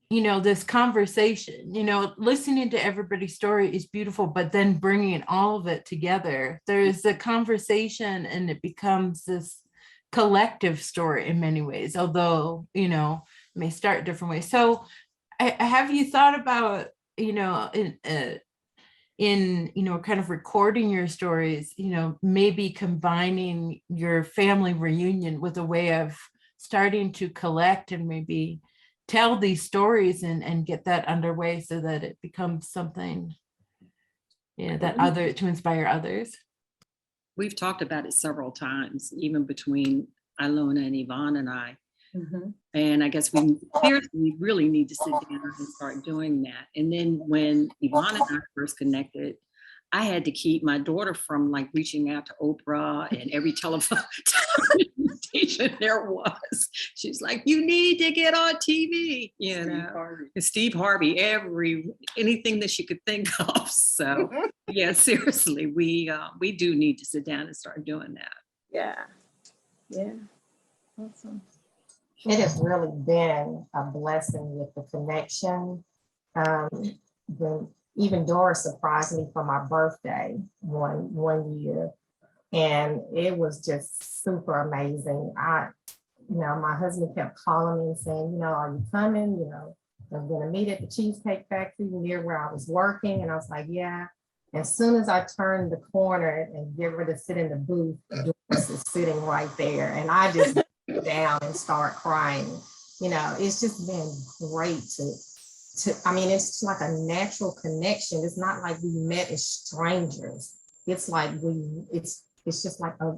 you know, this conversation, you know, listening to everybody's story is beautiful, but then bringing all of it together, there's a conversation and it becomes this collective story in many ways, although, you know, it may start different ways. So have you thought about, you know, in, you know, kind of recording your stories, you know, maybe combining your family reunion with a way of starting to collect and maybe tell these stories and get that underway so that it becomes something, you know, that to inspire others? We've talked about it several times, even between Ilona and Yvonne and I. And I guess we really need to sit down and start doing that. And then when Yvonne and I first connected, I had to keep my daughter from like reaching out to Oprah and every telephone station there was. She's like, you need to get on TV, you know, Steve Harvey, anything that she could think of. So yeah, seriously, we do need to sit down and start doing that. Yeah. Awesome. It has really been a blessing with the connection. Even Doris surprised me for my birthday one year, and it was just super amazing. my husband kept calling me and saying, are you coming? I'm gonna meet at the Cheesecake Factory near where I was working. And I was like, yeah. As soon as I turned the corner and get ready to sit in the booth, Doris is sitting right there. And I just sit down and start crying. It's just been great it's like a natural connection. It's not like we met as strangers. It's like it's just like a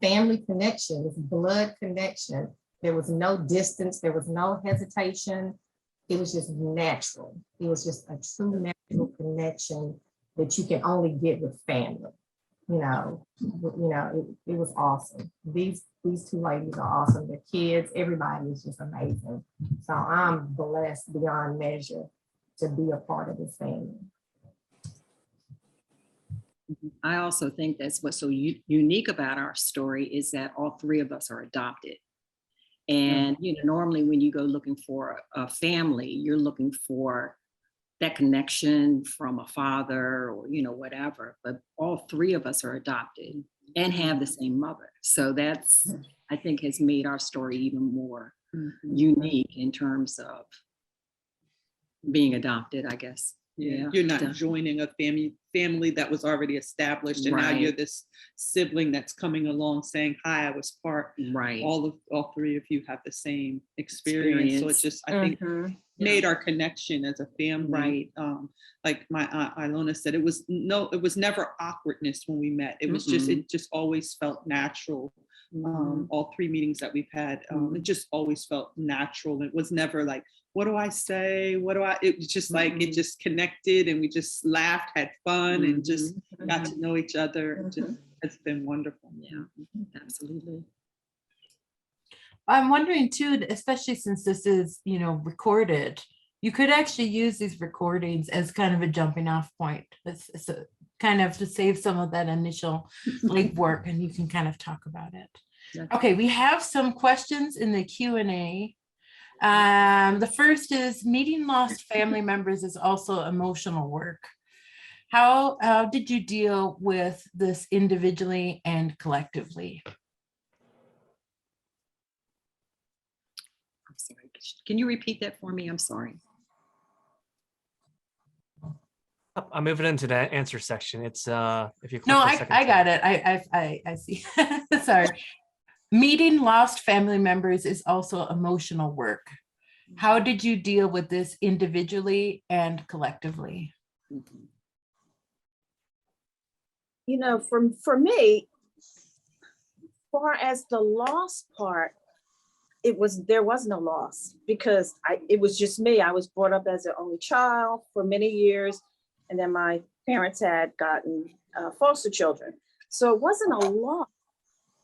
family connection. It's blood connection. There was no distance. There was no hesitation. It was just natural. It was just a true natural connection that you can only get with family. It was awesome. These two ladies are awesome. The kids, everybody is just amazing. So I'm blessed beyond measure to be a part of this family. I also think that's what's so unique about our story is that all three of us are adopted. And, normally when you go looking for a family, you're looking for that connection from a father or, whatever, but all three of us are adopted and have the same mother. So that's, I think, has made our story even more unique in terms of being adopted, I guess. Yeah, you're not joining a family that was already established, and now you're this sibling that's coming along saying, "Hi, I was part." Right. All three of you have the same experience. So it's just, I think, made our connection as a family. Right. Like my aunt Ilona said, it was never awkwardness when we met. It was it just always felt natural. All three meetings that we've had, it just always felt natural. It was never like, what do I say? It was just like, it just connected and we just laughed, had fun, and just got to know each other. It's been wonderful. Yeah, absolutely. I'm wondering too, especially since this is, recorded, you could actually use these recordings as kind of a jumping off point. It's a kind of to save some of that initial legwork, and you can kind of talk about it. Okay, we have some questions in the Q&A. The first is, meeting lost family members is also emotional work. How did you deal with this individually and collectively? I'm sorry. Can you repeat that for me? I'm sorry. I'm moving into the answer section. It's if you click No, the I second got tab. it. I see. Sorry. Meeting lost family members is also emotional work. How did you deal with this individually and collectively? For me, far as the loss part, there was no loss because it was just me. I was brought up as an only child for many years, and then my parents had gotten foster children. So it wasn't a loss,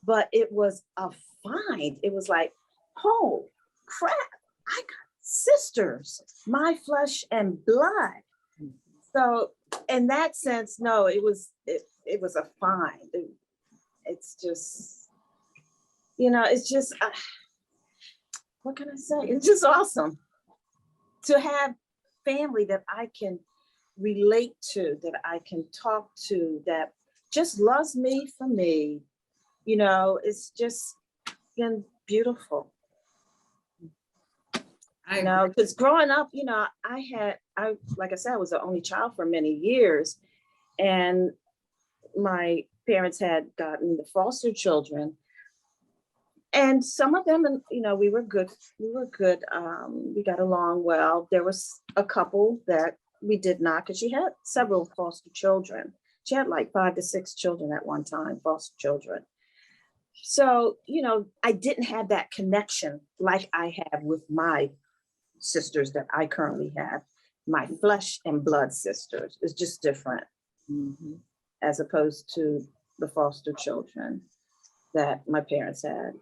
but it was a find. It was like, oh crap, I got sisters, my flesh and blood. So in that sense, no, it was a find. It's just, it's just, what can I say? It's just awesome to have family that I can relate to, that I can talk to, that just loves me for me. It's just been beautiful. Because growing up, like I said, I was the only child for many years, and my parents had gotten the foster children, and some of them, we were good. We got along well. There was a couple that we did not, because she had several foster children. She had like 5 to 6 children at one time, foster children. So, I didn't have that connection like I have with my sisters that I currently have. My flesh and blood sisters is just different as opposed to the foster children that my parents had.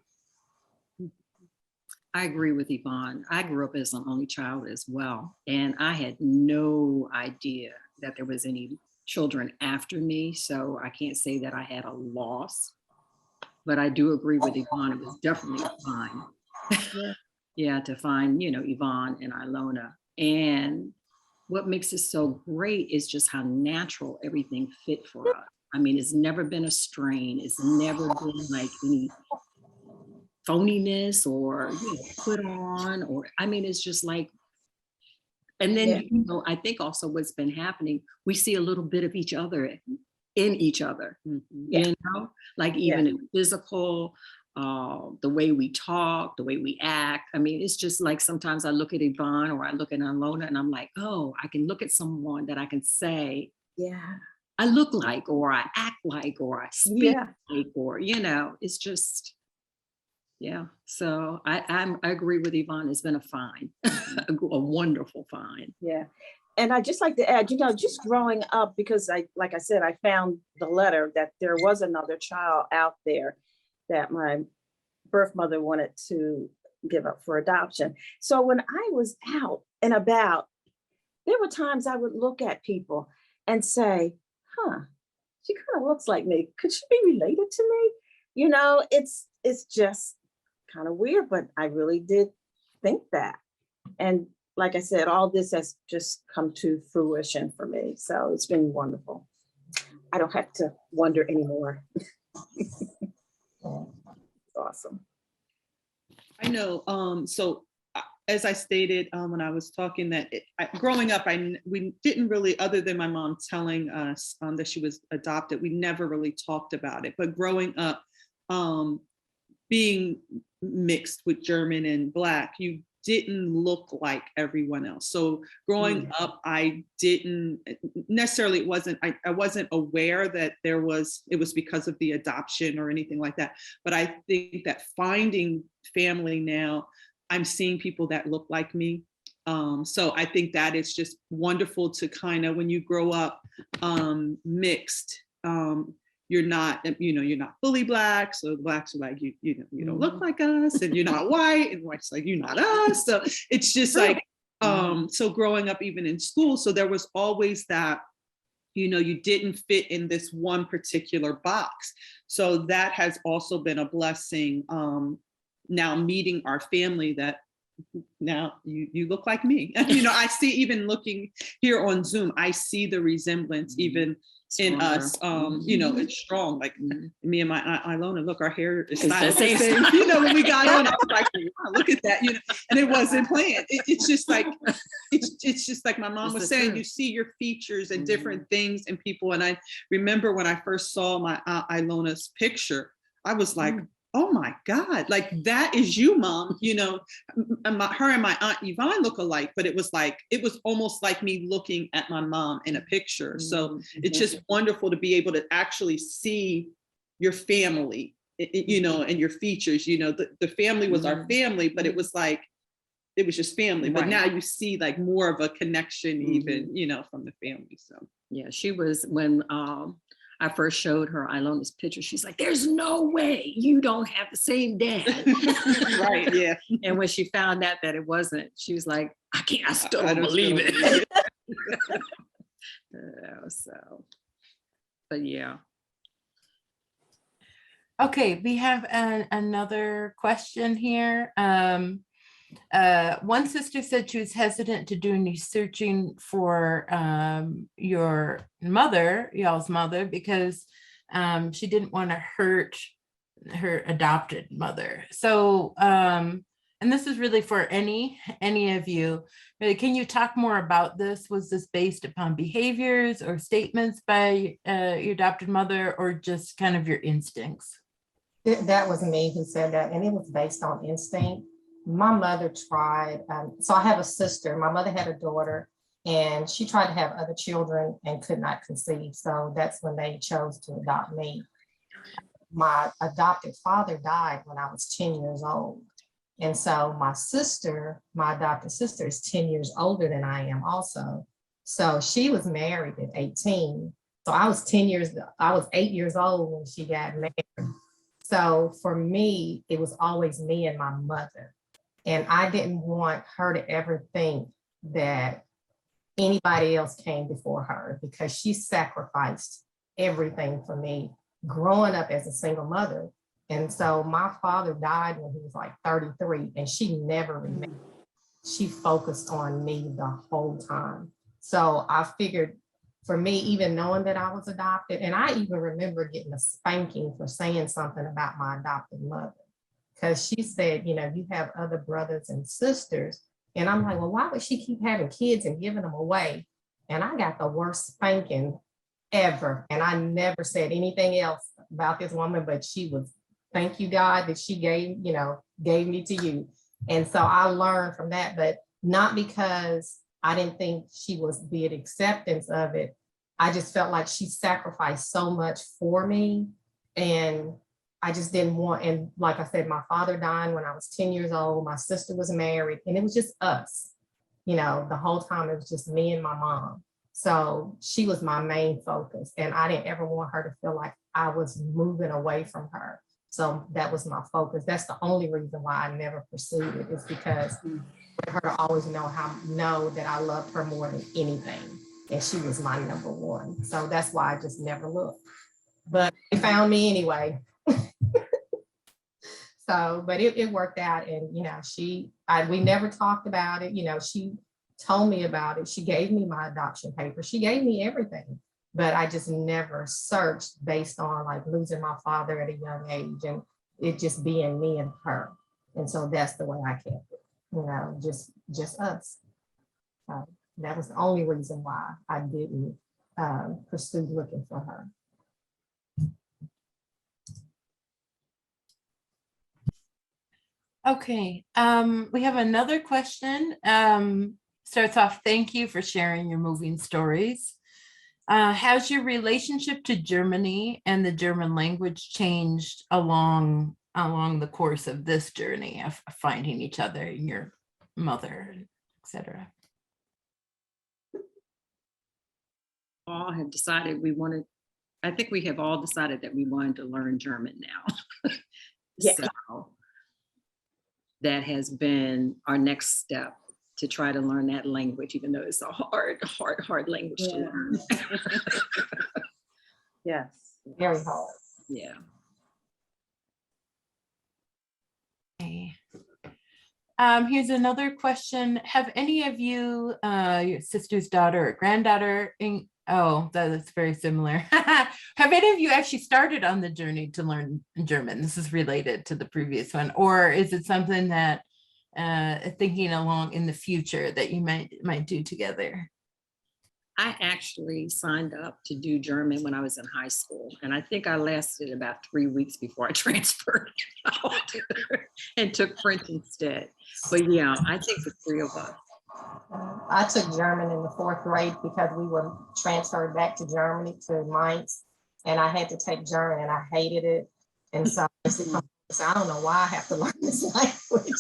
I agree with Yvonne. I grew up as an only child as well, and I had no idea that there was any children after me, so I can't say that I had a loss, but I do agree with Yvonne. It was definitely a find. Yeah, to find, Yvonne and Ilona. And what makes it so great is just how natural everything fit for us. I mean, it's never been a strain. It's never been like any phoniness or put on, or I mean, it's just like, and then, Yeah. I think also what's been happening, we see a little bit of each other in each other, like even in physical, the way we talk, the way we act. I mean, it's just like sometimes I look at Yvonne or I look at Ilona and I'm like, oh, I can look at someone that I can say, I look like, or I act like, or I speak like, or, it's just, So I agree with Yvonne. It's been a find, a wonderful find. Yeah. And I just like to add, just growing up, because like I said, I found the letter that there was another child out there that my birth mother wanted to give up for adoption. So when I was out and about, there were times I would look at people and say, she kind of looks like me. Could she be related to me? It's just kind of weird, but I really did think that. And like I said, all this has just come to fruition for me. So it's been wonderful. I don't have to wonder anymore. Awesome. I know. So as I stated when I was talking, that growing up, we didn't really, other than my mom telling us that she was adopted, we never really talked about it. But growing up, being mixed with German and Black, you didn't look like everyone else. So growing up, I didn't necessarily, I wasn't aware that it was because of the adoption or anything like that. But I think that finding family now, I'm seeing people that look like me. So I think that it's just wonderful to kind of, when you grow up mixed, you're not fully Black. So the Blacks are like, you don't look like us, and you're not white, and white's like, you're not us. So it's just like, so growing up even in school, so there was always that, you didn't fit in this one particular box. So that has also been a blessing. Now meeting our family, that now you look like me. I see, even looking here on Zoom, I see the resemblance even in us. It's strong. Like me and my aunt Ilona, look, our hair is styled the same. When we got on, I was like, wow, look at that. And it wasn't planned. It's just like, it's just like my mom was saying, you see your features and different things in people. And I remember when I first saw my aunt Ilona's picture, I was like, oh my God, like that is you, Mom. Her and my aunt Yvonne look alike, but it was almost like me looking at my mom in a picture. So it's just wonderful to be able to actually see your family, and your features. The family was our family, but it was just family. But now you see like more of a connection, even, from the family. So yeah, she was, when I first showed her Ilona's picture, she's like, there's no way you don't have the same dad. Right, yeah. And when she found out that it wasn't, she was like, I still don't believe it. So, but yeah. Okay, we have another question here. One sister said she was hesitant to do any searching for your mother, y'all's mother, because she didn't want to hurt her adopted mother. So, and this is really for any of you. Can you talk more about this? Was this based upon behaviors or statements by your adopted mother, or just kind of your instincts? That was me who said that, and it was based on instinct. My mother tried, so I have a sister. My mother had a daughter, and she tried to have other children and could not conceive. So that's when they chose to adopt me. My adopted father died when I was 10 years old. And so my adopted sister is 10 years older than I am also. So she was married at 18. So I was 8 years old when she got married. So for me, it was always me and my mother. And I didn't want her to ever think that anybody else came before her, because she sacrificed everything for me growing up as a single mother. And so my father died when he was like 33, and she never remembered. She focused on me the whole time. So I figured, for me, even knowing that I was adopted, and I even remember getting a spanking for saying something about my adopted mother. because she said, you know, you have other brothers and sisters. And I'm like, well, why would she keep having kids and giving them away? And I got the worst spanking ever. And I never said anything else about this woman, but she was, thank you, God, that she gave me to you. And so I learned from that, but not because I didn't think she was the acceptance of it. I just felt like she sacrificed so much for me. And I just didn't want, and like I said, my father died when I was 10 years old. My sister was married, and it was just us, you know, the whole time it was just me and my mom. So she was my main focus. And I didn't ever want her to feel like I was moving away from her. So that was my focus. That's the only reason why I never pursued it, is because for her to always know that I loved her more than anything. And she was my number one. So that's why I just never looked. But they found me anyway. So, but it worked out. And, you know, we never talked about it. You know, she told me about it. She gave me my adoption paper. She gave me everything. But I just never searched based on like losing my father at a young age and it just being me and her. And so that's the way I kept it, you know, just us. That was the only reason why I didn't pursue looking for her. Okay, we have another question. Starts off, thank you for sharing your moving stories. Has your relationship to Germany and the German language changed along the course of this journey of finding each other and your mother, etc.? All have decided I think we have all decided that we wanted to learn German now. Yeah. So that has been our next step, to try to learn that language, even though it's a hard language to learn. Yes. Very hard. Yeah. Okay. Here's another question. Have any of you, your sister's daughter or granddaughter, that's very similar. Have any of you actually started on the journey to learn German? This is related to the previous one, or is it something that thinking along in the future that you might do together? I actually signed up to do German when I was in high school. And I think I lasted about 3 weeks before I transferred out and took French instead. But yeah, I think the three of us. I took German in the 4th grade because we were transferred back to Germany, to Mainz, and I had to take German and I hated it. And so I don't know why I have to learn this language,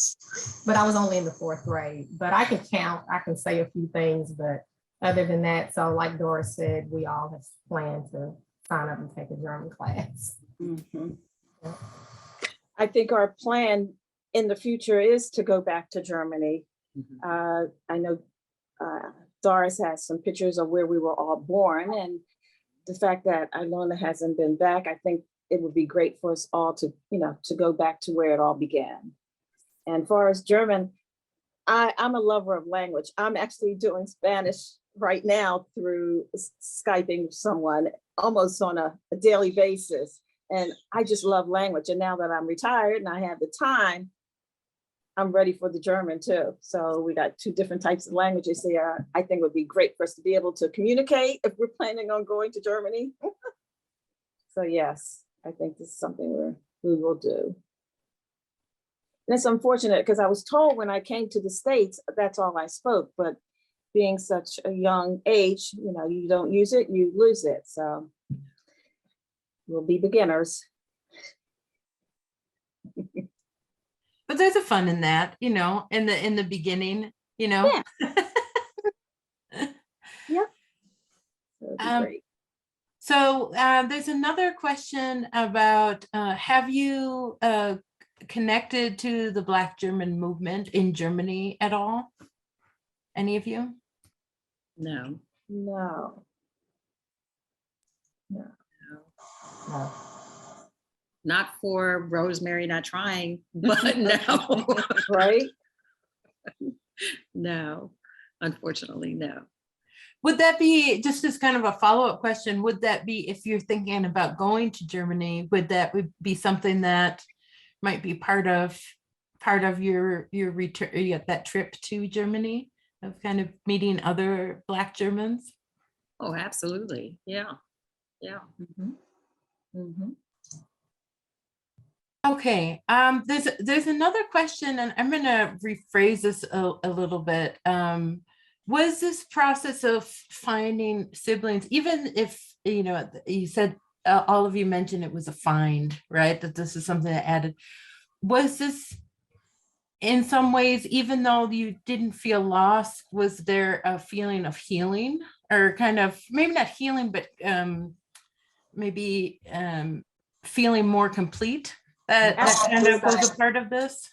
but I was only in the 4th grade. But I can count, I can say a few things, but other than that, so like Doris said, we all have planned to sign up and take a German class. Mm-hmm. Yeah. I think our plan in the future is to go back to Germany. Mm-hmm. I know Doris has some pictures of where we were all born, and the fact that Ilona hasn't been back, I think it would be great for us all to, to go back to where it all began. And as far as German, I'm a lover of language. I'm actually doing Spanish right now through Skyping with someone almost on a daily basis. And I just love language. And now that I'm retired and I have the time, I'm ready for the German too. So we got 2 different types of languages there. I think it would be great for us to be able to communicate if we're planning on going to Germany. So yes, I think this is something we will do. And it's unfortunate because I was told when I came to the States, that's all I spoke, but being such a young age, you don't use it, you lose it. So we'll be beginners. But there's a fun in that, in the beginning, Yeah. Yeah. Great. So there's another question about, have you connected to the Black German movement in Germany at all? Any of you? No. No. Not for Rosemary Not Trying, but no. Right? No, unfortunately, no. Would that be, just as kind of a follow-up question, would that be, if you're thinking about going to Germany, would that be something that might be part of your return, that trip to Germany, of kind of meeting other Black Germans? Oh, absolutely. Yeah. Yeah. Mhm. Mhm. Okay, there's another question, and I'm gonna rephrase this a little bit. Was this process of finding siblings, even if, you know, you said, all of you mentioned it was a find, right? That this is something that added. Was this in some ways, even though you didn't feel lost, was there a feeling of healing, or kind of, maybe not healing, but maybe feeling more complete? That kind of was a part of this.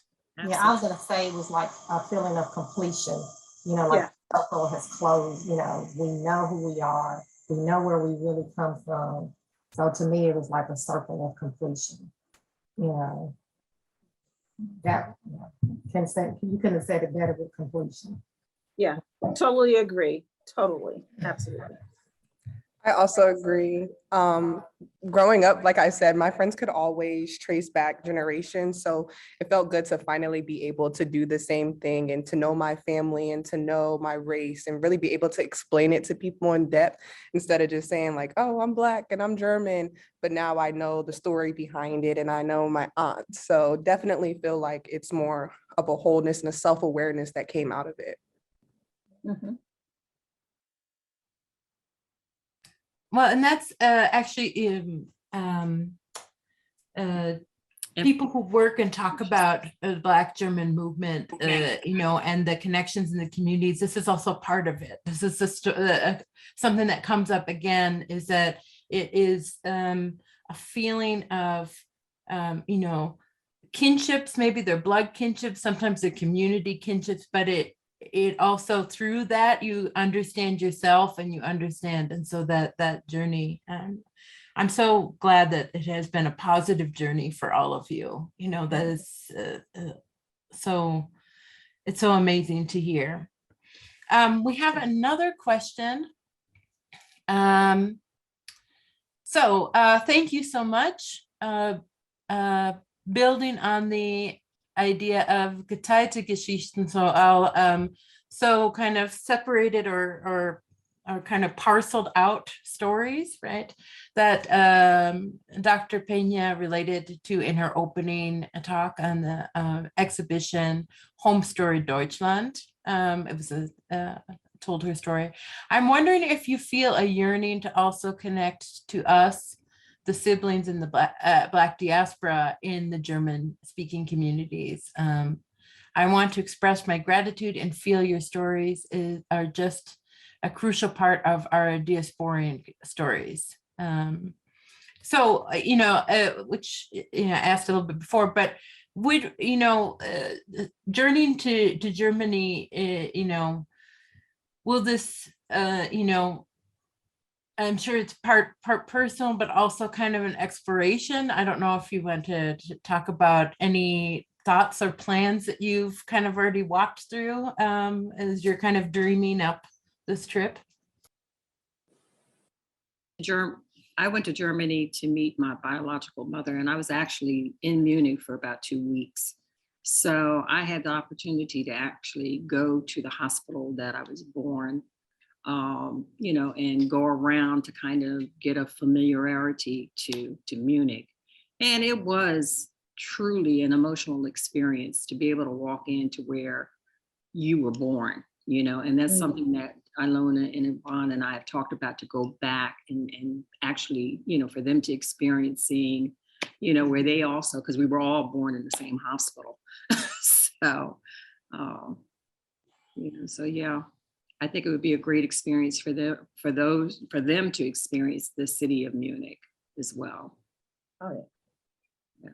Yeah, I was gonna say it was like a feeling of completion, like Yeah. the circle has closed, we know who we are, we know where we really come from. So to me, it was like a circle of completion, that you couldn't have said it better with completion. Yeah, totally agree. Totally, absolutely. I also agree. Growing up, like I said, my friends could always trace back generations. So it felt good to finally be able to do the same thing and to know my family and to know my race and really be able to explain it to people in depth instead of just saying like, oh, I'm Black and I'm German. But now I know the story behind it and I know my aunt. So definitely feel like it's more of a wholeness and a self-awareness that came out of it. Mhm. Well, and that's actually people who work and talk about the Black German movement, and the connections in the communities. This is also part of it. This is something that comes up again, is that it is a feeling of, kinships. Maybe they're blood kinships, sometimes they're community kinships, but it also, through that, you understand yourself and you understand. And so that journey, I'm so glad that it has been a positive journey for all of you. That is so, it's so amazing to hear. We have another question. So thank you so much. Building on the idea of geteilte Geschichten, so I'll so kind of separated or kind of parceled out stories, right? That Dr. Pena related to in her opening talk on the exhibition Home Story Deutschland. It was told her story. I'm wondering if you feel a yearning to also connect to us, the siblings in the Black diaspora in the German-speaking communities. I want to express my gratitude and feel your stories are just a crucial part of our diasporian stories. So, which I asked a little bit before, but would, journeying to Germany, will this, I'm sure it's part personal, but also kind of an exploration. I don't know if you want to talk about any thoughts or plans that you've kind of already walked through as you're kind of dreaming up this trip. I went to Germany to meet my biological mother, and I was actually in Munich for about 2 weeks. So I had the opportunity to actually go to the hospital that I was born, and go around to kind of get a familiarity to Munich. And it was truly an emotional experience to be able to walk into where you were born, and that's something that Ilona and Yvonne and I have talked about, to go back and actually, for them to experience seeing, where they also, because we were all born in the same hospital. So, so yeah. I think it would be a great experience for them to experience the city of Munich as well. Oh, yeah.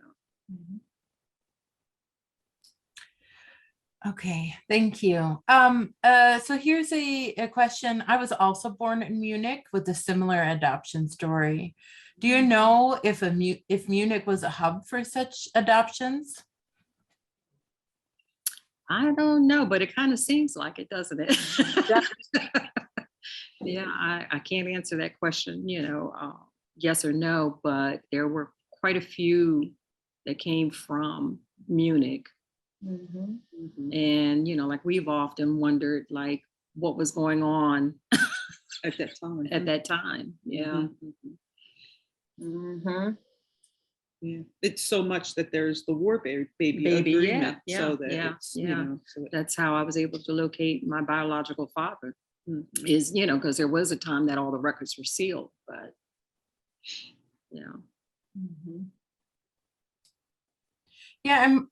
Okay, thank you. So here's a question. I was also born in Munich with a similar adoption story. Do you know if Munich was a hub for such adoptions? I don't know, but it kind of seems like it, doesn't it? Yeah, I can't answer that question, yes or no, but there were quite a few that came from Munich. Mhm. And, like we've often wondered, like, what was going on At that time. at that time. Yeah. Mhm. Yeah. It's so much that there's the war baby Baby, agreement. yeah, So that yeah, it's, yeah. so That's how I was able to locate my biological father, Mhm. is, because there was a time that all the records were sealed, but yeah. Mhm. Yeah, and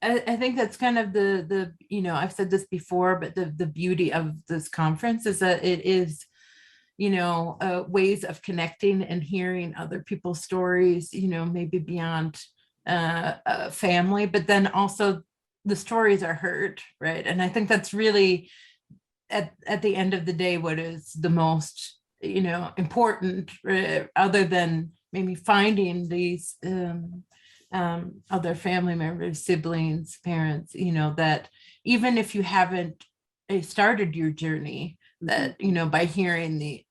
I think that's kind of the I've said this before, but the beauty of this conference is that it is, ways of connecting and hearing other people's stories, maybe beyond family, but then also the stories are heard, right? And I think that's really at the end of the day what is the most important, other than maybe finding these other family members, siblings, parents, that even if you haven't started your journey, that by hearing the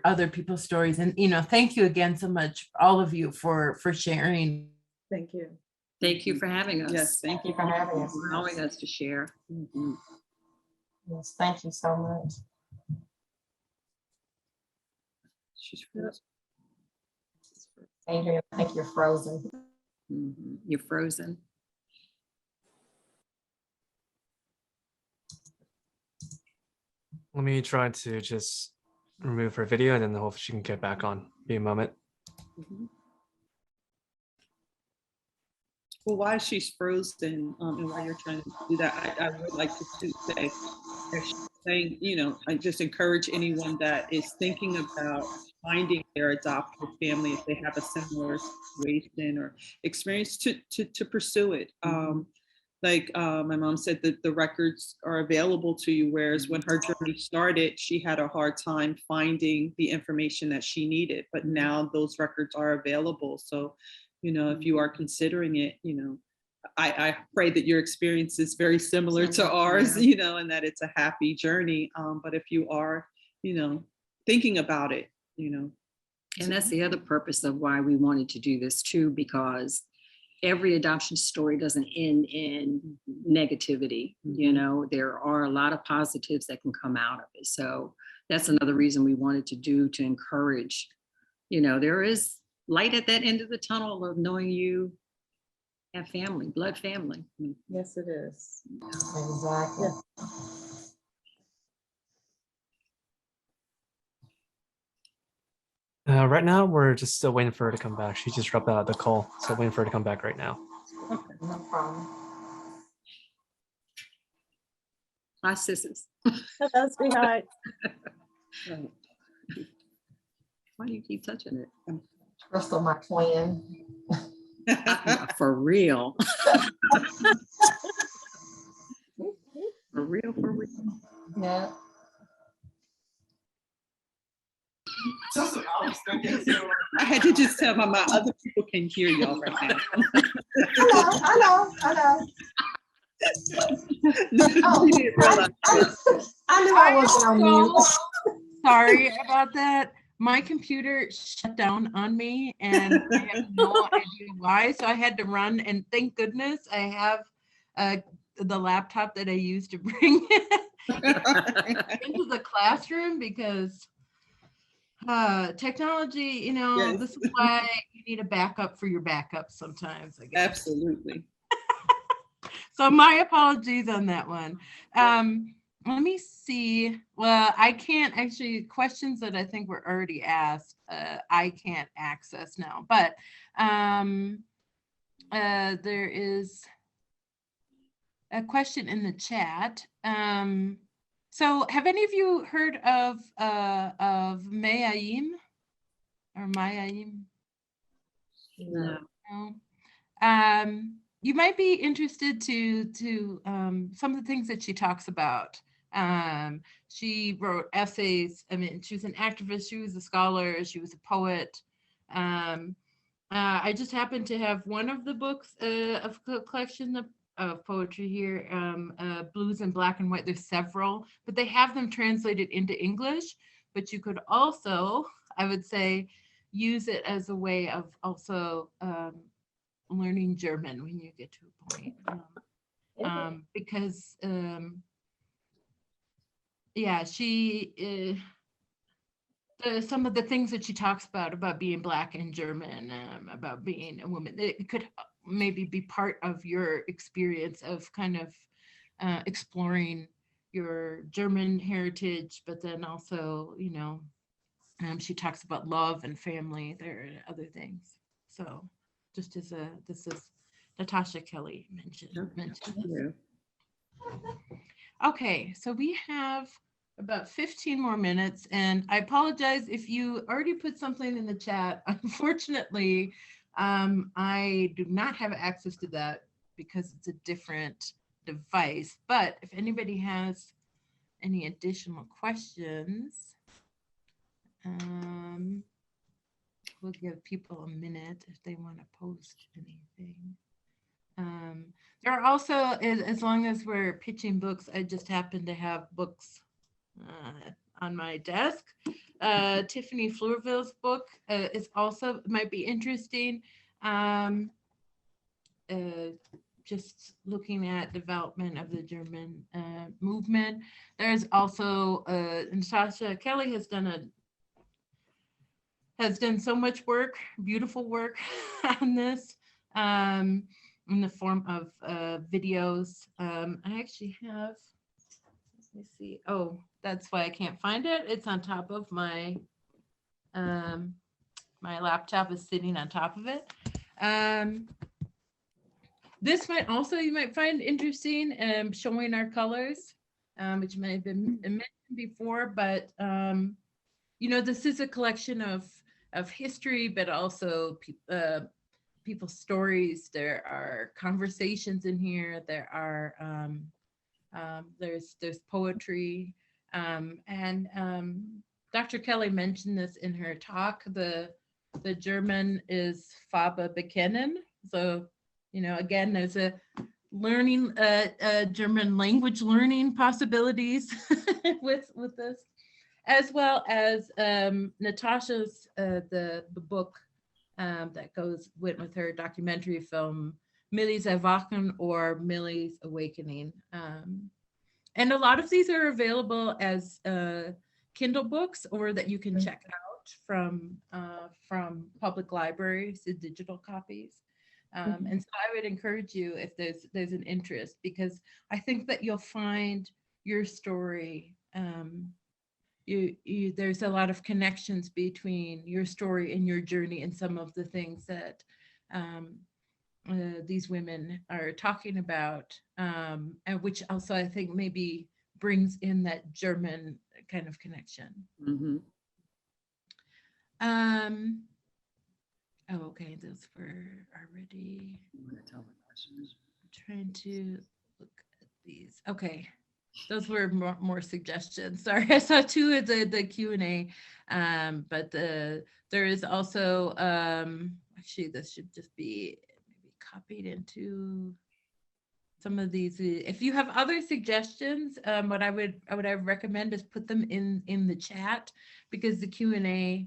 other people's stories. And thank you again so much, all of you, for sharing. Thank you. Thank you for having us. Yes, thank you for having us. Allowing us to share. Yes, thank you so much. She's frozen. Adrienne, I think you're frozen. You're frozen. Let me try to just remove her video and then hopefully she can get back on. Be a moment. Well, while she's frozen, and while you're trying to do that, I would like to say, I just encourage anyone that is thinking about finding their adoptive family, if they have a similar situation or experience, to pursue it. Like my mom said, that the records are available to you, whereas when her journey started, she had a hard time finding the information that she needed, but now those records are available. So, if you are considering it, I pray that your experience is very similar to ours, and that it's a happy journey. But if you are, thinking about it, And that's the other purpose of why we wanted to do this too, because every adoption story doesn't end in negativity. There are a lot of positives that can come out of it. So that's another reason we wanted to encourage, there is light at that end of the tunnel of knowing you have family, blood family. Yes, it is. Exactly. Right now, we're just still waiting for her to come back. She just dropped out of the call, so waiting for her to come back right now. Okay, no problem. Hi, sisters. Hello, sweetheart. Why do you keep touching it? Crystal, my twin. For real. For real, for real. Yeah. I had to just tell my other people can hear y'all right now. I know. She didn't realize. I knew I wasn't on mute. Sorry about that. My computer shut down on me and I have no idea why. So I had to run, and thank goodness I have the laptop that I used to bring into the classroom, because technology, Yes. this is why you need a backup for your backup sometimes, I guess. Absolutely. So my apologies on that one. Let me see. Well, I can't actually, questions that I think were already asked, I can't access now, but there is a question in the chat. So have any of you heard of Mayayim or Mayayim? No. No. You might be interested to some of the things that she talks about. She wrote essays. I mean, she was an activist, she was a scholar, she was a poet. I just happen to have one of the books of collection of poetry here, Blues in Black and White. There's several, but they have them translated into English. But you could also, I would say, use it as a way of also learning German when you get to a point. Because yeah, she some of the things that she talks about being Black and German, about being a woman, it could maybe be part of your experience of kind of exploring your German heritage, but then also, you know, she talks about love and family. There are other things. So just as this is Natasha Kelly mentioned. Yeah. Okay, so we have about 15 more minutes, and I apologize if you already put something in the chat. Unfortunately, I do not have access to that because it's a different device, but if anybody has any additional questions, we'll give people a minute if they want to post anything. There are also, as long as we're pitching books, I just happen to have books on my desk. Tiffany Fleurville's book is also, might be interesting. Just looking at development of the German movement. There's also, Natasha Kelly has done so much work, beautiful work on this. In the form of videos. I actually have, let me see. Oh, that's why I can't find it. It's on top of my, my laptop is sitting on top of it. This might also, you might find interesting, showing our colors, which may have been mentioned before, but you know, this is a collection of history, but also people's stories. There are conversations in here. There are there's poetry, and Dr. Kelly mentioned this in her talk. The German is Farbe bekennen. So, you know, again, there's a learning German language learning possibilities with this, as well as Natasha's the book that went with her documentary film, Millie's Erwachen, or Millie's Awakening. And a lot of these are available as Kindle books, or that you can check out from public libraries, the digital copies. And so I would encourage you, if there's an interest, because I think that you'll find your story, there's a lot of connections between your story and your journey and some of the things that these women are talking about, and which also I think maybe brings in that German kind of connection. Mm-hmm. Oh, okay, those were already. I'm trying to look at these. Okay. Those were more suggestions. Sorry, I saw two of the Q&A, but there is also, actually this should just be maybe copied into some of these. If you have other suggestions, what I would recommend is put them in the chat, because the Q&A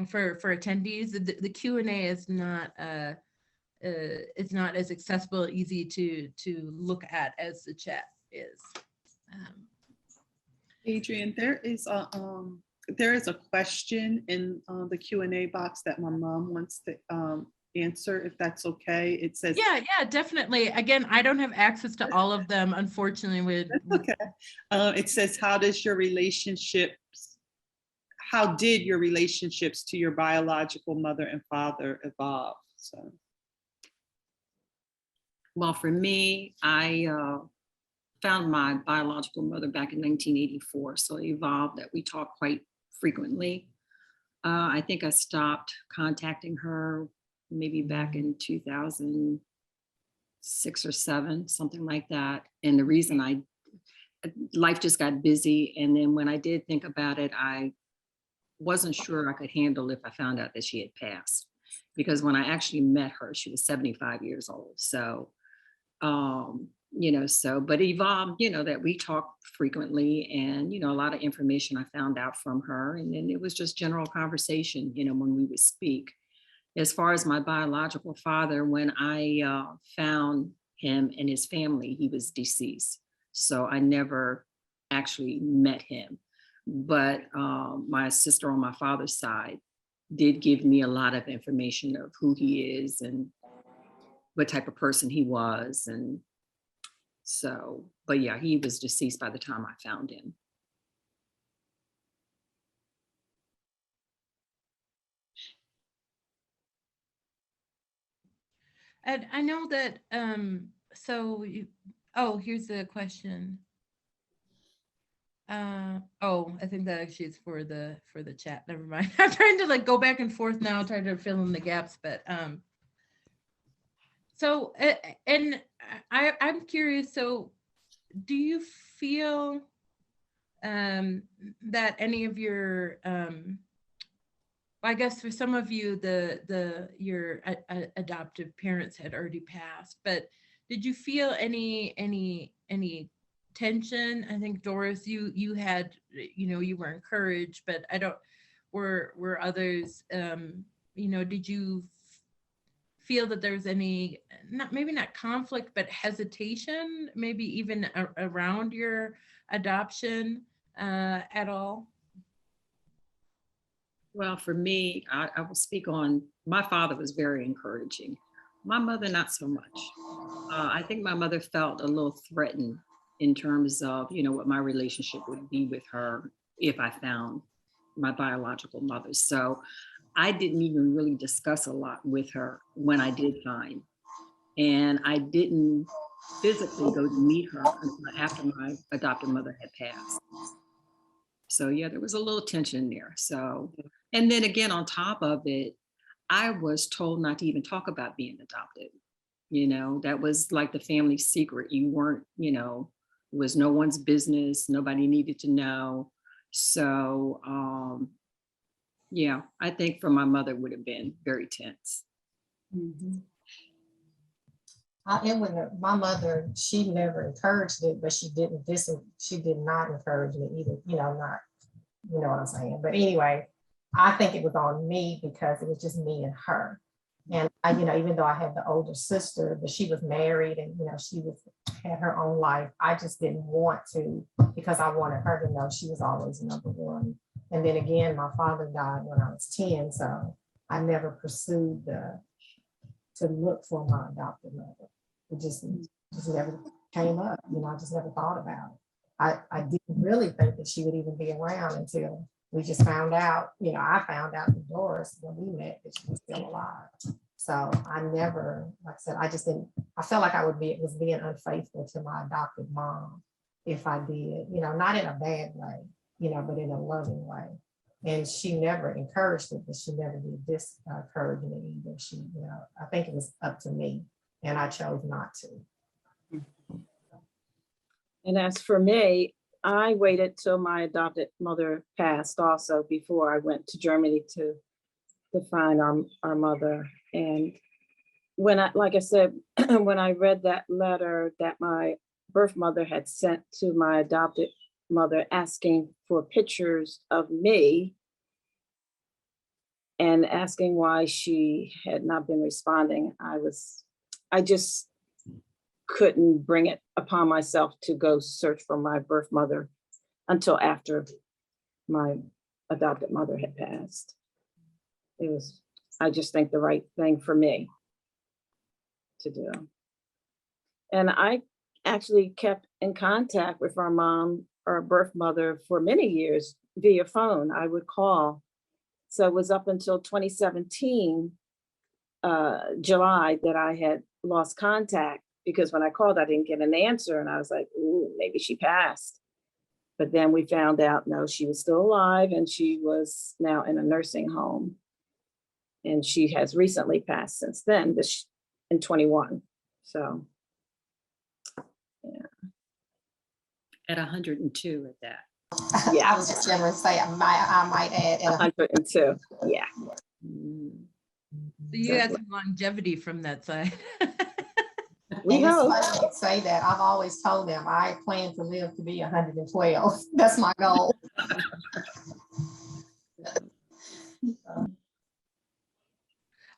for attendees, the Q&A is not it's not as accessible, easy to look at as the chat is. Adrienne, there is a question in the Q&A box that my mom wants to answer, if that's okay. It says, yeah, definitely. Again, I don't have access to all of them, unfortunately. Okay. It says, how did your relationships to your biological mother and father evolve? So. Well, for me, I found my biological mother back in 1984, so it evolved that we talk quite frequently. I think I stopped contacting her maybe back in 2006 or 7, something like that. And the reason life just got busy. And then when I did think about it, I wasn't sure I could handle if I found out that she had passed. Because when I actually met her, she was 75 years old. So, you know, but it evolved, you know, that we talk frequently, and, you know, a lot of information I found out from her. And then it was just general conversation, you know, when we would speak. As far as my biological father, when I found him and his family, he was deceased. So I never actually met him. But my sister on my father's side did give me a lot of information of who he is and what type of person he was. And so, but yeah, he was deceased by the time I found him. And I know that, here's the question. I think that actually is for the chat. Never mind. I'm trying to like go back and forth now, trying to fill in the gaps, but I'm curious, so do you feel that any of your I guess for some of you, your adoptive parents had already passed, but did you feel any tension? I think Doris, you had, you were encouraged, but I don't. Were others? Did you feel that there was any maybe not conflict, but hesitation, maybe even around your adoption at all? Well, for me, I will speak on, my father was very encouraging. My mother, not so much. I think my mother felt a little threatened in terms of, what my relationship would be with her if I found my biological mother. So I didn't even really discuss a lot with her when I did find. And I didn't physically go to meet her until after my adopted mother had passed. So yeah, there was a little tension there. So, and then again, on top of it, I was told not to even talk about being adopted. That was like the family secret. You weren't, it was no one's business. Nobody needed to know. So yeah, I think for my mother would have been very tense. Mm-hmm. My mother, she never encouraged it, but she did not encourage me either, not, you know what I'm saying? But anyway, I think it was on me because it was just me and her. And I, even though I had the older sister, but she was married and, she had her own life. I just didn't want to, because I wanted her to know she was always number one. And then again, my father died when I was 10. So I never pursued to look for my adopted mother. It just never came up. I just never thought about it. I didn't really think that she would even be around until we just found out, I found out with Doris when we met that she was still alive. So I never, like I said, I felt like I was being unfaithful to my adopted mom if I did, not in a bad way, but in a loving way. And she never encouraged it, but she never did discourage me either. She, I think it was up to me, and I chose not to. And as for me, I waited till my adopted mother passed also before I went to Germany to find our mother. And when like I said, when I read that letter that my birth mother had sent to my adopted mother asking for pictures of me and asking why she had not been responding, I just couldn't bring it upon myself to go search for my birth mother until after my adopted mother had passed. It was, I just think, the right thing for me to do. And I actually kept in contact with our mom, our birth mother, for many years via phone. I would call. So it was up until 2017, July, that I had lost contact, because when I called, I didn't get an answer. And I was like, ooh, maybe she passed. But then we found out, no, she was still alive, and she was now in a nursing home. And she has recently passed since then, in 21. So, yeah. At 102 at that. Yeah, I was just going to say, I might add at 102. Yeah. So you had some longevity from that side. We hope. It's funny you say that. I've always told them I plan to live to be 112. That's my goal.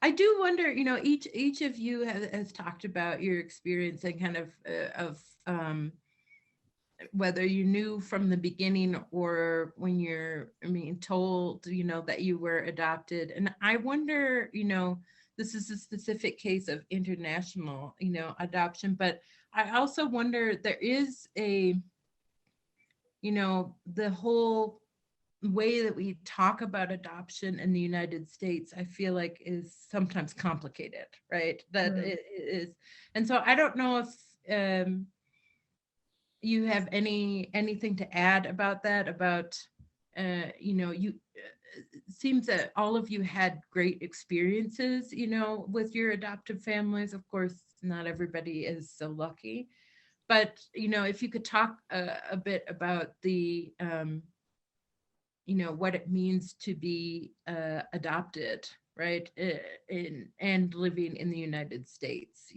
I do wonder, each of you has talked about your experience and kind of whether you knew from the beginning or when you're, told, that you were adopted. And I wonder, this is a specific case of international, adoption, but I also wonder there is the whole way that we talk about adoption in the United States, I feel like is sometimes complicated, right? That it is. And so I don't know if you have anything to add about that, about, it seems that all of you had great experiences, with your adoptive families. Of course, not everybody is so lucky, but, if you could talk a bit about the, what it means to be adopted, right? And living in the United States,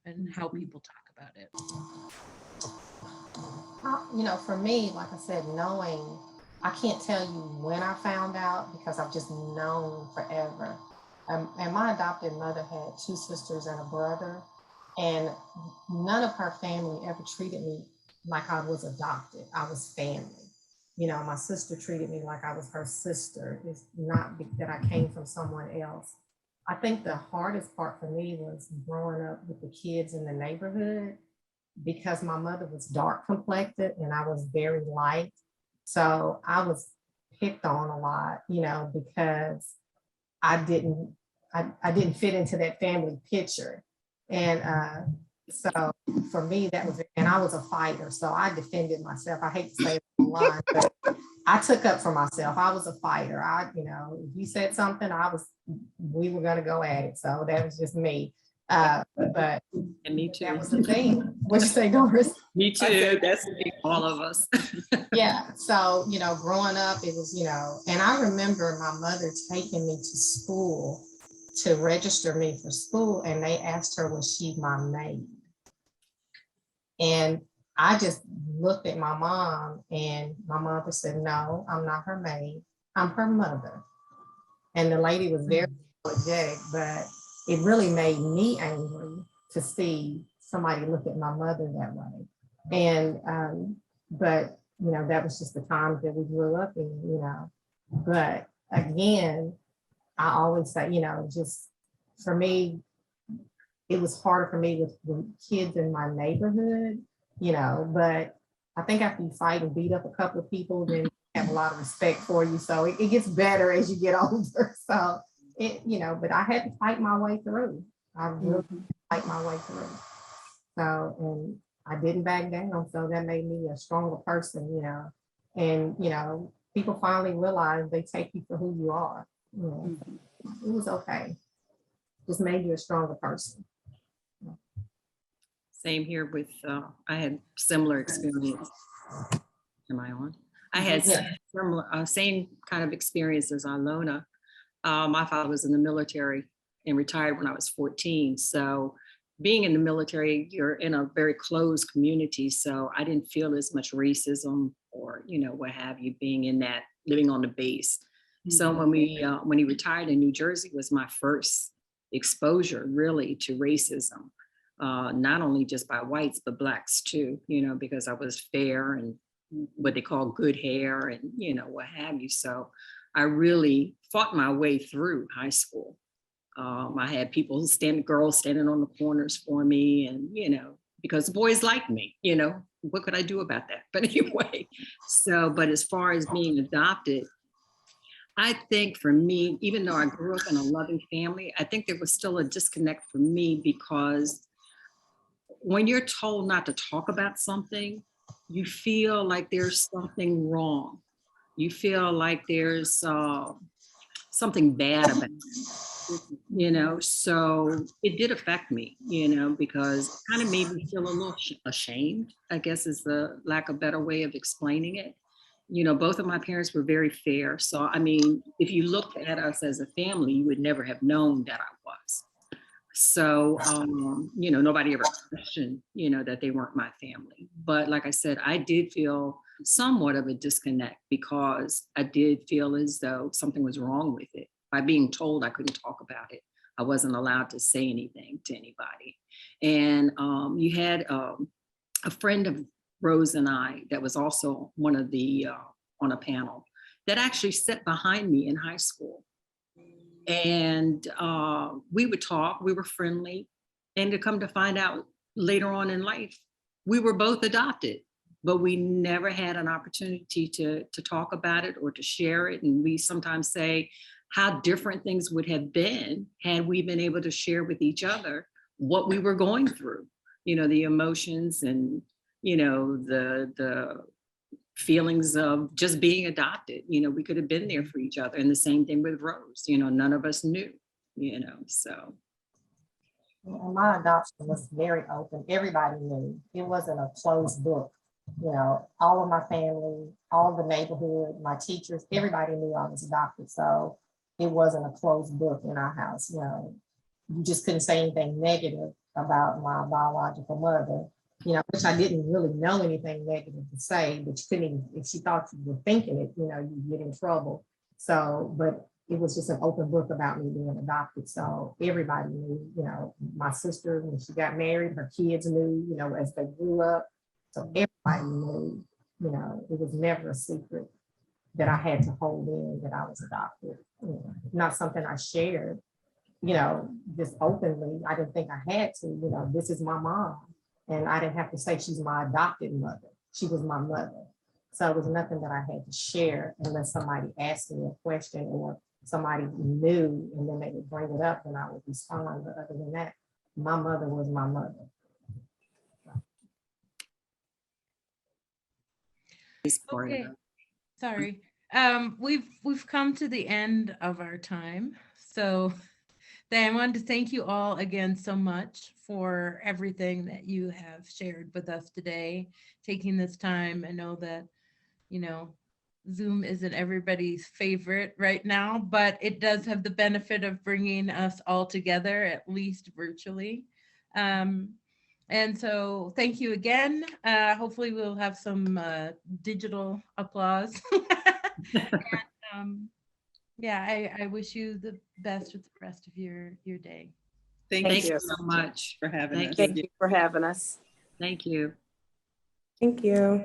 and how people talk about it. For me, like I said, knowing, I can't tell you when I found out because I've just known forever. And my adopted mother had 2 sisters and a brother, and none of her family ever treated me like I was adopted. I was family. My sister treated me like I was her sister. It's not that I came from someone else. I think the hardest part for me was growing up with the kids in the neighborhood because my mother was dark complected and I was very light. So I was picked on a lot, because I didn't fit into that family picture. And so for me, that was, and I was a fighter. So I defended myself. I hate to say it online, but I took up for myself. I was a fighter. If you said something, we were going to go at it. So that was just me. But And me too. that was the thing. What'd you say, Doris? Me too. That's all of us. Yeah. So, growing up, it was, and I remember my mother taking me to school to register me for school. And they asked her, was she my maid? And I just looked at my mom and my mother said, no, I'm not her maid. I'm her mother. And the lady was very apologetic, but it really made me angry to see somebody look at my mother that way. And, but, that was just the times that we grew up in, but again, I always say, just for me, it was harder for me with the kids in my neighborhood, but I think after you fight and beat up a couple of people, then you have a lot of respect for you. So it gets better as you get older. So but I had to fight my way through. I really fight my way through. So, and I didn't back down. So that made me a stronger person, and, people finally realized they take you for who you are. It was okay. Just made you a stronger person. Same here with, I had similar experience. Am I on? I had similar, same kind of experience as Ilona. My father was in the military and retired when I was 14. So being in the military, you're in a very closed community. So I didn't feel as much racism or, what have you, being in that, living on the base. So when he retired in New Jersey was my first exposure really to racism, not only just by whites, but blacks too, because I was fair and what they call good hair and, what have you. So I really fought my way through high school. I had girls standing on the corners for me and, because the boys liked me, what could I do about that? But anyway, but as far as being adopted, I think for me, even though I grew up in a loving family, I think there was still a disconnect for me because when you're told not to talk about something, you feel like there's something wrong. You feel like there's something bad about it, so it did affect me, because it kind of made me feel a little ashamed, I guess is the lack of better way of explaining it. Both of my parents were very fair. So, I mean, if you looked at us as a family, you would never have known that I was. So, nobody ever questioned, that they weren't my family. But like I said, I did feel somewhat of a disconnect because I did feel as though something was wrong with it by being told I couldn't talk about it. I wasn't allowed to say anything to anybody. And you had a friend of Rose and I that was also one of the on a panel that actually sat behind me in high school. And we would talk, we were friendly. And to come to find out later on in life, we were both adopted, but we never had an opportunity to talk about it or to share it. And we sometimes say how different things would have been had we been able to share with each other what we were going through, you know, the emotions and, you know, the feelings of just being adopted. You know, we could have been there for each other. And the same thing with Rose, you know, none of us knew, you know, so. And my adoption was very open. Everybody knew. It wasn't a closed book. You know, all of my family, all the neighborhood, my teachers, everybody knew I was adopted. So it wasn't a closed book in our house. You know, you just couldn't say anything negative about my biological mother, you know, which I didn't really know anything negative to say, but you couldn't even, if she thought you were thinking it, you know, you'd get in trouble. So, but it was just an open book about me being adopted. So everybody knew, you know, my sister, when she got married, her kids knew, you know, as they grew up. So everybody knew, you know, it was never a secret that I had to hold in that I was adopted. You know, not something I shared, you know, just openly. I didn't think I had to, you know, this is my mom. And I didn't have to say she's my adopted mother. She was my mother. So it was nothing that I had to share unless somebody asked me a question or somebody knew and then they would bring it up and I would respond. But other than that, my mother was my mother. Okay, sorry. We've come to the end of our time. So I wanted to thank you all again so much for everything that you have shared with us today, taking this time. I know that, you know, Zoom isn't everybody's favorite right now, but it does have the benefit of bringing us all together, at least virtually. And so thank you again. Hopefully we'll have some digital applause. And, yeah, I wish you the best with the rest of your day. Thank you you so much for having us. Thank Thank you for having us. Thank you. Thank you.